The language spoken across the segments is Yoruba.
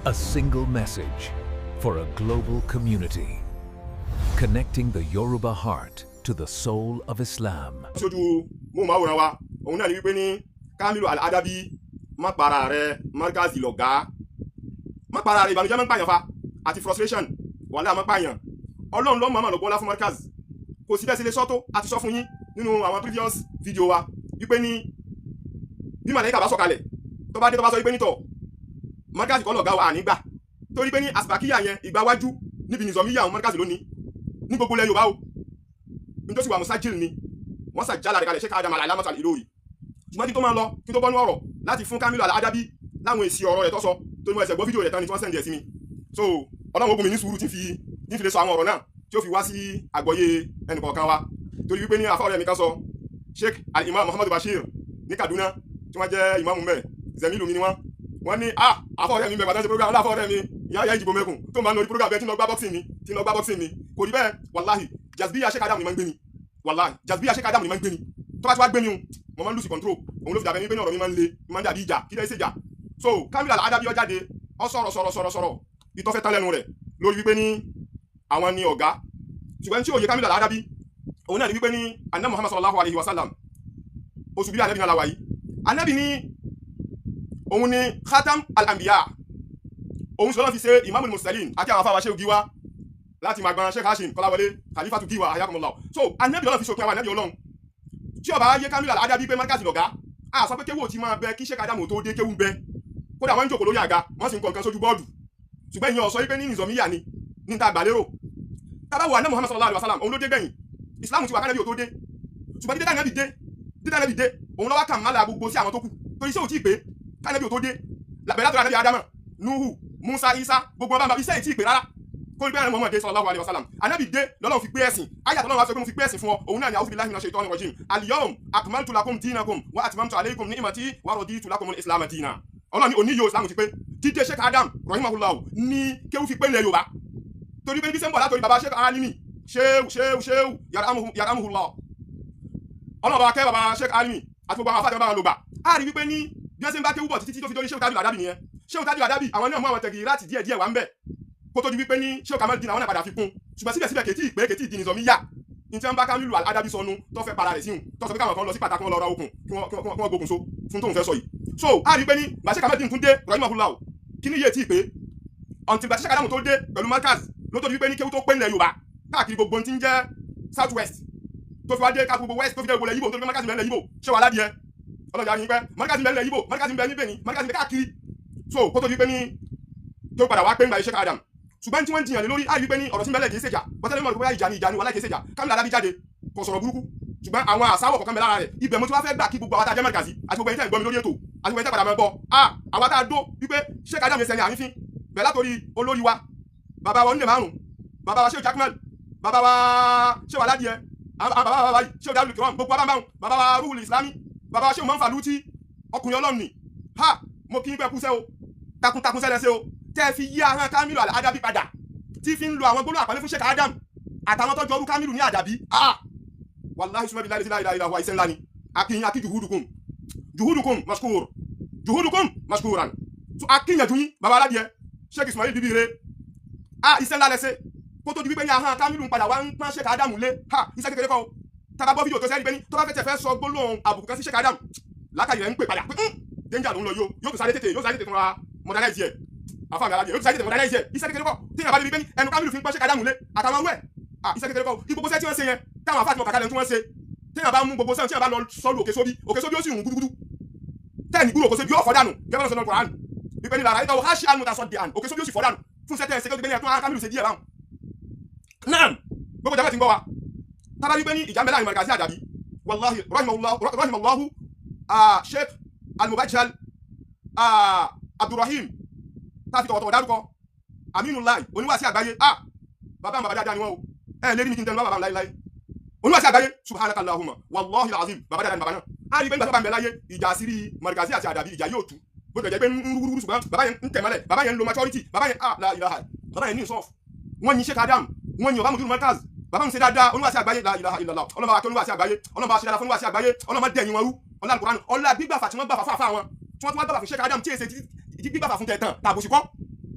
A single message for a global community, connecting the Yoruba heart to the soul of Islam. Ṣojú mo máa wòran wa òun náà ni wípé ní Kamilu Al-Adabi má para rẹ̀ Markazi lọ̀gá má para rẹ̀ ìbànújẹ́ máa ń pààyàn fa àti frustration wàhálà máa ń pààyàn Ọlọ́run ló mọ̀ọ́mọ̀ lọ́gbọ́n lá fún Markazi kò sí bẹ́ẹ̀ sí lè sọ tó àti sọ fún yín nínú àwọn previous video wa wípé ní bí màlẹ́kà bá sọ̀kalẹ̀ tó bá dé tó bá sọ wípé ní tọ̀ Markazi kọ́ lọ̀gá wa ànígbà torí pé ní asbakiya yẹn ìgbà wájú níbi nìzọ̀míyà àwọn Markazi lónìí ní gbogbo ilẹ̀ Yorùbá o nítorí sì wà musajil ni wọ́n sàjálà rẹ̀ kalẹ̀ Sheikh Adam Al-Allamah Al-Ilory ṣùgbọ́n kí tó máa lọ kí tó bọ́nú ọ̀rọ̀ láti fún Kamilu Al-Adabi láwọn èsì ọ̀rọ̀ rẹ̀ tó sọ tó ní mo ẹsẹ̀ gbọ́ fídíò rẹ̀ tán ni tí wọ́n sẹ́ndì ẹ̀ sí mi so Ọlọ́run ogun mi ní sùúrù tí fi lè sọ àwọn ọ̀rọ̀ náà tí ó fi wá sí àgbọ́yé ẹnìkọ̀ọ̀kan wa torí wípé ní afọ́rẹ́ mi kan sọ Sheikh Al-Imam Muhammadu Bashir ní Kaduna tí wọ́n jẹ́ ìmáàmù mẹ́ Zemilu mi ni wọ́n ní afọ́rẹ́ mi mẹ́gbàtà ṣe program aláfọ́rẹ́ mi ìyá ìjìbò mẹ́kùn tó máa ń lórí program bẹ́ẹ̀ tí lọ gbá boxing mi kò rí bẹ́ẹ̀ wàláhì jazbiya Sheikh Adam ni máa ń gbé ni wàláhì jazbiya Sheikh Adam ni máa ń gbé ni tó bá ti wá gbé mi mo máa ń lose control òun ló fi dàbẹ́ ní pé ní ọ̀rọ̀ mi máa ń le máa ń dàbí ìjà kí lẹ́sẹ̀ ìjà so Kamilu Al-Adabi ó jáde ó sọ̀rọ̀ ìtọ́fẹ́ tán lẹ́nu rẹ̀ lórí wípé ní àwọn ni ọ̀gá ṣùgbọ́n tí òye Kamilu Al-Adabi òun náà ni wípé ní anna Muhammad sallallahu alayhi wa sallam oṣù bí anabi náà la wáyé anabi ní òun ni khatam al-anbiya òun sọlọ́ fi ṣe imamul mursalin àti àwọn afáwa ṣe giwa láti máa gbọ́n Sheikh Hashim Kọ́láwọlé khalifatu giwa ayakumullah so anabi ọlọ́run fi ṣòpin àwọn anabi ọlọ́run tí ó bá yé Kamilu Al-Adabi pé Markazi lọ̀gá a sọ pé kéwò tí máa bẹ kí Sheikh Adam tó dé kéwù bẹ kódà wọ́n ń jókòó lórí àga wọ́n sì ń kọ nǹkan sójú bọ́ọ̀dù ṣùgbọ́n ìyẹn ọ̀sọ́ wípé ní nìzọ̀míyà ni ní ta àgbàlérò tábà wà ní Muhammad sallallahu alaihi wasallam òun ló dé gbẹ̀yìn Islam ti wà kánẹ́bí ò tó dé ṣùgbọ́n dídá nábì dé òun lọ́wọ́ kàn má la gbogbo sí àwọn tó kù torí iṣẹ́ ò tí ì pé kánẹ́bí ò tó dé làbẹ̀rẹ̀ látọ̀rọ̀ ànábì Ádámù Nuhu Musa Isa gbogbo ọba iṣẹ́ ì tí ì pé rárá kó ní bẹ́ẹ̀ Muhammad sallallahu alaihi wasallam ànábì dé lọ́lọ́run fi gbé ẹ̀sìn ayé àtọ́lọ́run wá sọ pé mo fi gbé ẹ̀sìn fún ọ òun náà ni a'udhu billahi minash shaitani rajim al-yawma akmaltu lakum dinakum wa atmamtu alaykum ni'mati wa raditu lakum al-islam dinan ọlọ́run ní òní yóò Islam ti pé dídé Sheikh Adam rahimahullah ní kéwù fi pé ilẹ̀ Yorùbá torí pé ní bí sẹ́ńbọ̀ látòrí baba Sheikh Alimi ṣéwù yarhamuhullah ọlọ́run bá kẹ́ baba Sheikh Alimi àti gbogbo àwọn afáàtẹ́ bá wọn lò gbà á rí wípé ní bí wọ́n ṣe ń bá kéwù bọ̀ títí tó fi dórí Sheikh Kamilu Al-Adabi nìyẹn Sheikh Kamilu Al-Adabi àwọn náà mú àwọn tẹ̀gì láti díẹ̀ wà ń bẹ̀ kó tó di wípé ní Sheikh Kamaluddin àwọn náà padà fi kún ṣùgbọ́n síbẹ̀síbẹ̀ kètí ìdí nìzọ̀míyà ní tí wọ́n bá Kamilu Al-Adabi sọnù tó fẹ́ para rẹ̀ síhùn tó sọ pé káwọn kan lọ sí pàtàkì wọn lọ ra okùn kí wọ́n gbógun so fún tóun fẹ́ sọ yìí so á rí pé ní bá Sheikh Kamaluddin tún dé rahimahullah kí ní iye tí ì pé until bá Sheikh Adam tó dé pẹ̀lú Markaz ló tó di wípé ní kéwú tó pé nílẹ̀ Yorùbá káàkiri gbogbo tí ń jẹ́ south west tó fi wá dé káàkiri gbogbo west tó fi dé gbogbo ilẹ̀ Yíbò tó fi Markaz mẹ́lẹ̀ Yíbò ṣé wà ládìẹ ọlọ́jà yìí pẹ́ Markaz mẹ́lẹ̀ Yíbò Markaz mẹ́lẹ̀ Níbẹ̀ ni Markaz mẹ́lẹ̀ káàkiri so kó tó di wípé ní tó padà wá pé ń gba Sheikh Adam ṣùgbọ́n tí wọ́n jiyàn lé lórí á rí pé ní ọ̀rọ̀ sí mẹ́lẹ̀ kìí ṣèjà bọ́tẹ́lẹ́ mọ̀ bóyá ìjà ni wàhálà kìí ṣèjà Kamilu Al-Adabi jáde kò sọ̀rọ̀ burúkú ṣùgbọ́n àwọn àsáwọ̀ kọ̀ọ̀kan bẹ lára rẹ̀ ibẹ̀ mo ti wá fẹ́ gbà kí gbogbo àwọn tá a jẹ́ Markazi àti gbogbo ẹni tẹ́ ń gbọ́ mi lórí ètò àti gbogbo ẹni tẹ́ padà máa gbọ́ àwa tá a dó wípé Sheikh Adam yẹn sẹ́ni àrífín bẹ̀ látòrí olórí wa bàbá wa onílẹ̀ márùn bàbá wa Sheikh Jakmal bàbá wa Sheikh Aládìẹ bàbá wa yìí Sheikh Darul Kiram gbogbo abáǹbáhùn bàbá wa Ruhul Islami bàbá wa Sheikh Muhammad Faluti ọkùnrin Ọlọ́run ni mo kí n pẹ́ kúṣẹ́ o takuntakun sẹ́lẹ̀ṣẹ́ o tẹ́ fi yí ahọ́n Kamilu Al-Adabi padà tí fi ń lo àwọn gbólóhùn àpẹẹlẹ fún Sheikh Adam àtàwọn tó jọrú Kamilu ní Adabi wallahi suma billahi la ilaha illa huwa iṣẹ́ ńlá ni akí juhudukum mashkuran so akíyànjú yín bàbá Aládìẹ Sheikh Ismail bíbí re iṣẹ́ ńlá lẹ́sẹ̀ kó tó di wípé ní ahọ́n Kamilu ń padà wá ń pọ́n Sheikh Adam lé iṣẹ́ kékeré kọ́ tàbá bọ́ fídíò tó sẹ́rí pé ní tó bá fẹ́ sọ gbólóhùn àbùkù kan sí Sheikh Adam lákàyè rẹ̀ ń pè padà pé danger ló ń lọ yóò tó sáré tètè fún wa modernize yẹ àfàmì Aládìẹ yóò tó sáré tètè modernize yẹ iṣẹ́ kékeré kọ́ tí ìyàbá débi pé ní ẹnu Kamilu fi ń pọ́n Sheikh Adam lé àtàwọn ọwẹ́ iṣẹ́ kékeré kọ́ gbogbo sẹ́ tí wọ́n ṣe yẹn táwọn afáàtì wọn kàkálẹ̀ tí wọ́n ṣe tí ìyàbá mú gbogbo sẹ́wọ̀n tí ìyàbá lọ sọ́lù òkè sóbí ó sì rùn gúdúgúdú tẹ́ẹ̀nì gbúrò òkè sóbí ó fọ́dánù gẹ́gẹ́ sọ́nà Kùránì wípé ní lára ìtọ́wọ́ haṣí àmúta sọ di àn òkè sóbí ó sì fọ́dánù fún sẹ́tẹ̀ ẹ̀sẹ̀ gbẹ́ni ẹ̀tún Kamilu ṣe díẹ̀ báwọn náà gbogbo jàmbá ti ń gbọ́ wa tábà wípé ní ìjà mẹ́lá Markazi Adabi wallahi rahimallahu Sheikh Al-Mubajjal Abdurrahim táfi tọ̀wọ̀tọ̀wọ̀ dárúkọ Aminullah oníwàásí àgbáyé bàbá bàbá dáadáa ni wọ́n o lérí mi kí n tẹnu bàbá láíláí oníwàásí àgbáyé subhanaka Allahumma wallahi alazim bàbá dáadáa ni bàbá náà a rí pé nígbà tó bá ń bẹ láyé ìjà sírí Markazi àti Adabi ìjà yóò tú bó tẹ̀jẹ́ pé ń rúrú ṣùgbọ́n bàbá yẹn ń tẹ̀mọ́lẹ̀ bàbá yẹn ń lo maturity bàbá yẹn la ilaha bàbá yẹn ní ìsọ́f wọ́n yin Sheikh Adam wọ́n yin ọbámudu Markaz bàbá ń ṣe dáadáa oníwàásí àgbáyé la ilaha illallah ọlọ́mọ akẹ́ oníwàásí àgbáyé ọlọ́mọ aṣẹ́ dáadáa fún oníwàásí àgbáyé ọlọ́mọ dẹ̀yìn wọn rú ọlá Al-Qur'an ọlá gbígbàfà tí wọ́n gbàfà fún àfa wọn tí wọ́n gbàfà fún Sheikh Adam tí èsè gbígbàfà fún tẹ̀tàn tàbùsì kọ́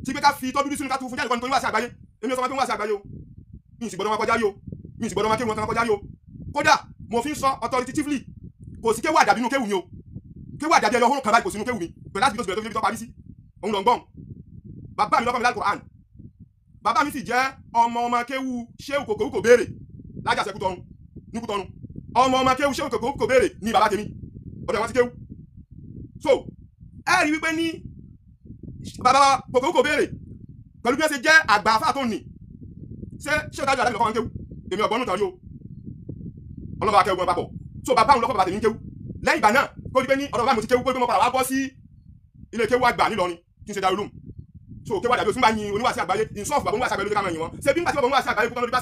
tí pé ká fi tọ́ dúdú sínú ká tún fún jáde kọ́ni tó ń wá sí àgbáyé èmi ò sọ wọn pé ń wá sí àgbáyé o mi ì sì gbọ́dọ̀ wọn kọjá rí o mi ì sì gbọ́dọ̀ wọn kéwù wọn kọjá rí o kódà mo fi ń sọ authoritatively kò sí kéwù àdàbí inú kéwù mi o kéwù àdàbí ẹyọ hóró kan báyìí kò sínú kéwù mi pẹ̀lú láti bí tó fi tó parí sí òun lọ ń gbọ́n bàbá mi lọ́kọ́ mi l'Al-Qur'an bàbá mi sì jẹ́ ọmọ kéwù Ṣéhù Kòkòrú kò béèrè lájàṣẹ́ Kútọ́nù ní Kútọ́nù ọmọ kéwù Ṣéhù Kòkòrú kò béèrè ní bàbá tèmi ọ̀dọ̀ wọn ti kéwù so ẹ rí wípé ní bàbá Kòkòrú kò béèrè pẹ̀lú bí wọ́n ṣe jẹ́ àgbà àfáà tó nì ṣé Tájù Àdábì lọ́kọ́ wọn kéwù èmi ọ̀gbọ́n nùtàn rí o ọlọ́ba akẹ́wù wọn papọ̀ so bàbá òun lọ́kọ́ bàbá tèmi ń kéwù lẹ́yìn ìgbà náà kó di pé ní ọ̀dọ̀ bàbá mi ti kéwù pé mo padà wá bọ́ sí ilé kéwù àgbà nílọrin kí n ṣe Darul Uloom so kéwù àdàbí òsínbà yin oníwàásí àgbáyé ìsọ́ọ̀fù bàbá oníwàásí àgbáyé ló ká máa yin wọn ṣé bí nígbà tí bàbá oníwàásí àgbáyé kó tán lórí bá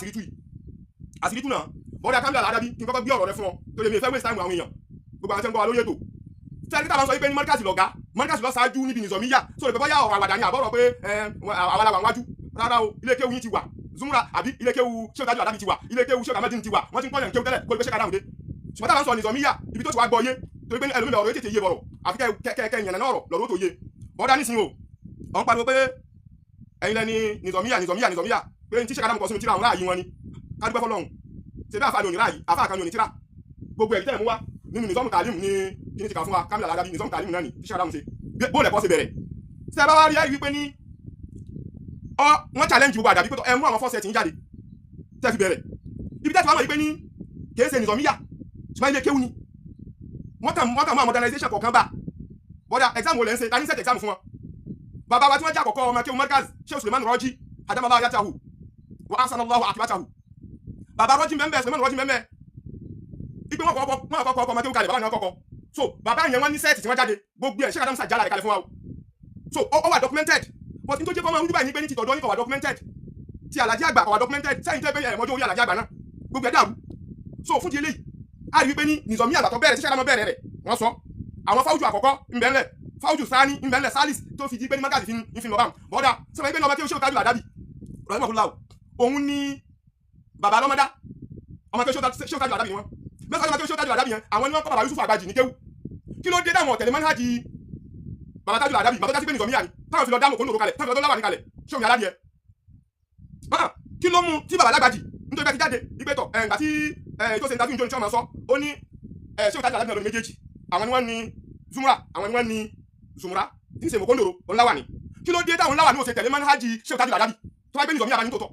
àṣírí tú náà bọ́dà Kamil Al-Adabi kí n kọ́kọ́ gbé ọ̀rọ̀ rẹ fún ọ tó lè mi ìfẹ́ waste time àwọn èèyàn gbogbo àwọn tí ń gbọ́ wa lórí ètò tẹ́lẹ̀ táwọn sọ wípé ní Markaz lọ̀gá Markaz lọ ṣáájú níbi nìzọ̀míyà so lè bọ́yá ọ̀rọ̀ àwàdà ni àbọ̀rọ̀ pé àwa la wà wájú rárá o ilé kéwù yín ti wà Zumra àbí ilé kéwù Sheikh Tájù Àdábì ti wà ilé kéwù Sheikh Ahmad ti wà wọ́n ti ń pọ́nyàn kéwù tẹ́lẹ̀ kó lè pé Sheikh Adamu dé ṣùgbọ́n táwọn sọ nìzọ̀míyà ibi tó ti wá gbọ́ yé torí pé ẹlòmílẹ̀ ọ̀rọ̀ yé tètè yé bọ̀rọ̀ àfi kẹ́kẹ́ ìyànnà náà lọ̀rọ̀ tó yé bọ́dà nísìnyí o ọ̀n pariwo pé ẹ̀yin lẹ́ni nìzọ̀míyà pé ní tí Sheikh Adamu kọ sínú tíra àwọn ráàyè wọn ni ká dúpẹ́ fọlọ́run ṣe bí àfáà ní òní ráàyè àfáà kan ní òní tíra gbogbo ẹ̀rí tẹ́lẹ̀ mú wá nínú nìzọ́mù tàlímù ní kíní ti kà fún wa Kamil Al-Adabi nìzọ́mù tàlímù náà ni tí Sheikh Adamu ṣe bó lẹ̀kọ́ ṣe bẹ̀rẹ̀ ṣe bá wá rí ayé wípé ní wọ́n challenge gbogbo àdàbí pé ẹ mú àwọn fọ́ọ̀sì ẹ̀tì ń jáde tẹ́ fi bẹ̀rẹ̀ ibi tẹ́ fi wá mọ̀ wípé ní kìí ṣe nìzọ́míyà ṣùgbọ́n ilé kéwù ni wọ́n kàn mú àwọn modernization kọ̀ọ̀kan bá bọ́dà exam wo lẹ́ ń ṣe ta ní set exam fún wọn bàbá wa tí wọ́n jẹ́ àkọ́kọ́ ọmọ kéwù Markaz Sheikh Suleiman Rọ́jí adamala yatahu wa asanallahu akibatahu bàbá Rọ́jí mẹ́mẹ́ Suleiman Rọ́jí mẹ́mẹ́ ipe wọn kọ́kọ́ ọmọ kéwù kalẹ̀ bàbá náà kọ́kọ́ so bàbá yẹn wọ́n ní sẹ́ẹ̀tì tí wọ́n jáde gbogbo ẹ̀ Sheikh Adamu sàjálà rẹ̀ kalẹ̀ fún wa o so ó wà documented but nítorí kọ́ máa ń dúbà ní pé ní ti tọ̀dọ̀ yín kò wà documented ti Alhaji àgbà kò wà documented sẹ́yìn tẹ́ pé ẹ̀mọ́jọ́ orí Alhaji àgbà náà gbogbo ẹ̀ dàrú so fún ti eléyìí a rí wípé ní nìzọ̀mí àgbà tó bẹ̀rẹ̀ tí Sheikh Adamu bẹ̀rẹ̀ rẹ̀ wọ́n sọ àwọn fáwùjù àkọ́kọ́ ńbẹ̀ńlẹ̀ fáwùjù sáání ńbẹ̀ńlẹ̀ salis tó fi di pé ní Markaz fi lọ bá bọ́dà sọ́wọ́n ẹgbẹ́ ní ọmọ tí ó Sheikh Tájù Àdábì rahimahullah òun ni bàbá lọ́mọdá ọmọ tí ó Sheikh Tájù Àdábì ni wọ́n mẹ́sàn-án ọmọ tí ó Sheikh Tájù Àdábì yẹn àwọn ni wọ́n kọ́ bàbá Yusuf Àgbàjì ní kéwù kí ló dé dáwọn ọ̀tẹ̀lẹ̀ manhaji bàbá Tájù Àdábì bàbá tó jásí pé nìzọ̀míyà ni táwọn fi lọ dáàmú kó ní òrò kalẹ̀ táwọn fi lọ láwà ní kalẹ̀ Sheikh aládìẹ kí ló mú tí bàbá lágbàjì nítorí bá ti jáde ìgbẹ́tọ̀ ẹ̀ǹgbà tí tó ṣe ń tajú ìjọ ní tí wọ́n máa sọ ó ní Sheikh Tájù Àdábì náà lórí méjèèjì àwọn ni wọ́n ní Zumra àwọn ni wọ́n ní Zumra tí ń ṣe mọ̀kóndòrò òun láwà ní kí ló dé táwọn láwà ní òṣè tẹ̀lé manhaji Sheikh Tájù Àdábì tó wáyé pé nìzọ̀míyà bá ní tòótọ́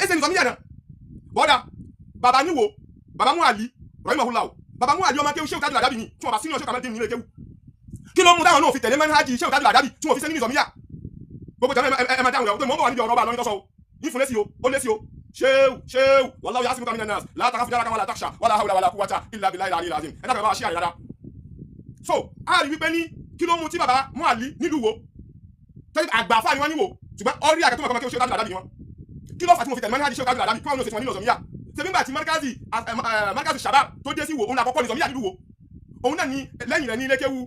ẹsẹ̀ nìzọ̀míyà náà bọ́dà bàbá níwò bàbá mú àlì rahimahullah bàbá mú àlì ọmọ kéwù Sheikh Tájù Àdábì ni tí wọ́n bá sínú Sheikh Ahmad nílé kéwù kí ló mú táwọn náà fi tẹ̀lé manhaji Sheikh Tájù Àdábì tí wọ́n fi sẹ́ ní nìzọ̀míyà gbogbo jẹ́ ẹ máa dáhùn rẹ̀ pé mọ́ bọ̀ wá níbi ọ̀rọ̀ ọba lọ́yìn tọ́sọ ìfúnlẹ́sí o ó lẹ́sí o ṣéwù wallahu ya'simuka minan nas la takhaf daraka wala takhsha wala hawla wala quwwata illa billahi al-aliyyil azim ẹ̀dá bẹ̀rẹ̀ bá ṣí àrẹ̀ dáadáa so a rí wípé ní kí ló mú tí bàbá mú àlì nílùú wo tẹ́lẹ̀ àgbà fáà ni wọ́n níwò ṣùgbọ́n ọrí àkẹ́tọ́ mọ̀kọ́ Sheikh Tájù Àdábì ni wọ́n kí ló fà tí mo fi tẹ̀lé manhaji Sheikh Tájù Àdábì kí wọ́n ní òṣèṣin wọn nínú nìzọ̀míyà ṣe nígbà tí Markaz Shabab tó dé sí wo òun àkọ́kọ́ nìzọ̀míyà nílùú wo òun náà ní lẹ́yìn rẹ̀ ní ilé kéwu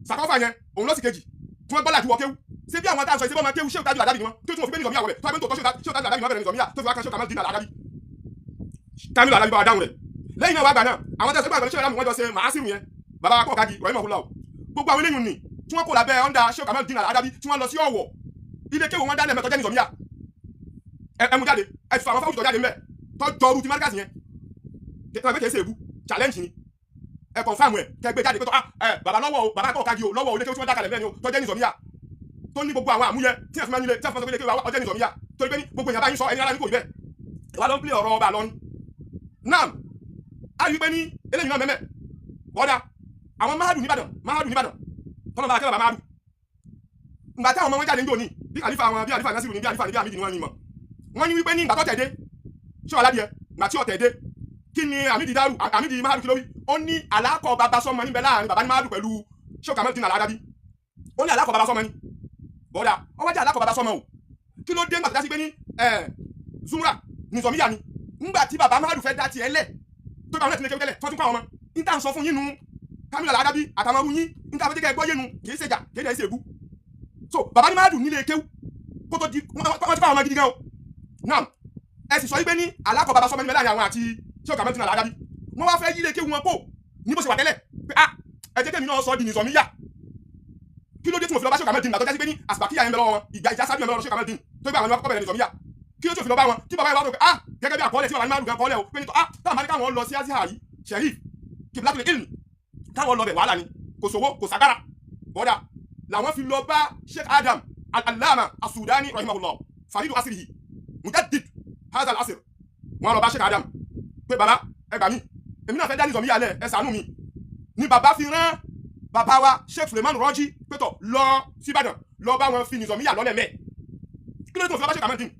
àsàkọ́fà yẹn òun lọ́sì kejì tí wọ́n gbọ́lá àdúwọ̀ kéwu ṣé bí àwọn táwọn ìṣẹ́bọ́ máa kéwu Sheikh Tájù Àdábì ni wọ́n tó tún fi pé nìzọ̀míyà wọ̀bẹ̀ tó wá pé tó tọ́ Sheikh Tájù Àdábì ni wọ́n bẹ̀rẹ̀ nìzọ̀míyà tó fi wá kan Sheikh Kamil Al-Adabi Kamil Al-Adabi bá wa dáhùn rẹ̀ lẹ́yìn náà wá gbà náà àwọn tẹ̀sán gbàgbọ́ Sheikh Adamu wọ́n jọ ṣe màásìmù yẹn bàbá wa kọ́ kági rahimahullah gbogbo àwọn eléyìí ni tí wọ́n kó lábẹ́ ọ̀ndà Sheikh Kamil Al-Adabi tí wọ́n lọ sí Ọ̀wọ̀ ilé kéwu wọn dálẹ̀ mẹ́tọ́ jẹ́ nìzọ̀míyà ẹmu jáde ẹ ti fa àwọn fáwọn ìtọ́jáde ńbẹ tọ́jọ́rú ti Markaz yẹn tẹ́lẹ̀ kẹ́sẹ̀ èbú challenge ni ẹ confirm ẹ kẹgbẹ́ jáde pé bàbá lọ́wọ́ o bàbá kọ́ kági o lọ́wọ́ o ilé kéwu tí wọ́n dákalẹ̀ mẹ́ni o tọ́jẹ́ nìzọ̀míyà tó ní gbogbo àwọn àmúyẹ tí ẹ fi máa ń nílé tí ẹ fi máa ń sọ pé ilé kéwu ọjẹ́ nìzọ̀míyà torí pé ní gbogbo èèyàn bá yín sọ ẹni ara ní kò rí bẹ́ẹ̀ wà ló ń pílẹ̀ ọ̀rọ̀ ọba lọ ni náà a rí pé ní eléyìí náà mẹ́mẹ́ ọ̀dà àwọn Mahadu nìbàdàn tọ́nà bá akẹ́lẹ̀ bá Mahadu ìgbà tí àwọn ọmọ wọn jáde ń jò ní bí àlífà àwọn bí àlífà Nasiru ní bí àlífà ní bí àmìdì ni wọ́n ní mọ̀ wọ́n ní wípé ní ìgbà tó tẹ̀dé Sheikh aládìẹ ìgbà tí ó tẹ̀dé kí ni àmìdì dárú àmìdì Mahadu kí ló wí ó ní àlákọ̀ bàbá sọ́mọ níbẹ̀ láàrin bàbá ní Mahadu pẹ̀lú Sheikh Kamil Al-Adabi ó ní àlákọ̀ bàbá sọ́mọ ní bọ́dà ó wá jẹ́ àlákọ̀ bàbá sọ́mọ o kí ló dé ńgbà tó dá sí pé ní Zumra nìzọ̀míyà ni ńgbà tí bàbá Mahadu fẹ́ dá tiẹ̀ lẹ̀ tó bá wọn lẹ́tí ní kéwú tẹ́lẹ̀ tó tún kọ́ àwọn ọmọ níta ń sọ fún yín nu Kamil Al-Adabi àtàwọn ọmọ yín níta fẹ́ jẹ́ kẹ́ gbọ́ yé nu kìí ṣèjà kìí dẹ̀ ṣe èbú so bàbá ní Mahadu nílé kéwú kó tó di wọ́n ti kọ́ àwọn ọmọ gidi gan o náà ẹ sì sọ wípé ní alákọ̀ bàbá sọmọ níbẹ̀ láàrin àwọn àti Sheikh Kamil Al-Adabi wọ́n wá fẹ́ yí ilé kéwú wọn kó ní bó ṣe wà tẹ́lẹ̀ pé ẹ jẹ́ kẹ́mi náà sọ di nìzọ̀míyà kí ló dé tí mo fi lọ bá Sheikh Kamaldeen àtọ́jà sí pé ní àsìpàkíyà yẹn bẹ lọ́wọ́ wọn ìgbà ìjà sábì yẹn bẹ lọ́wọ́ Sheikh Kamaldeen tó gbé àwọn ẹni wọn kọ́kọ́ bẹ̀rẹ̀ nìzọ̀míyà kí ló tó fi lọ bá wọn tí bàbá yẹn wá tó pé ah gẹ́gẹ́ bí àkọọ́lẹ̀ tí bàbá ní máa kọ́ọ́lẹ̀ o pé ní táwọn máa ní káwọn lọ sí azihari sherif kiblatul ilm káwọn lọ bẹ̀ wàhálà ni kò sówó kò sàgárà bọ́dà làwọn fi lọ bá Sheikh Adam al-Allama as-Sudani rahimahullah faridu asrihi mujaddid hadha al-asr wọn lọ bá Sheikh Adam pé bàbá ẹ gbà mí èmi náà fẹ́ dá nìzọ̀míyà lẹ̀ ẹ ṣàánú mi ni bàbá fi rán bàbá wa Sheikh Suleiman Rọ́jí pẹ́tọ̀ lọ síbàdàn lọ bá wọn fi nìzọ̀míyà lọ́lẹ̀ mẹ́ kí ló dé tó fi lọ bá Sheikh Kamaldeen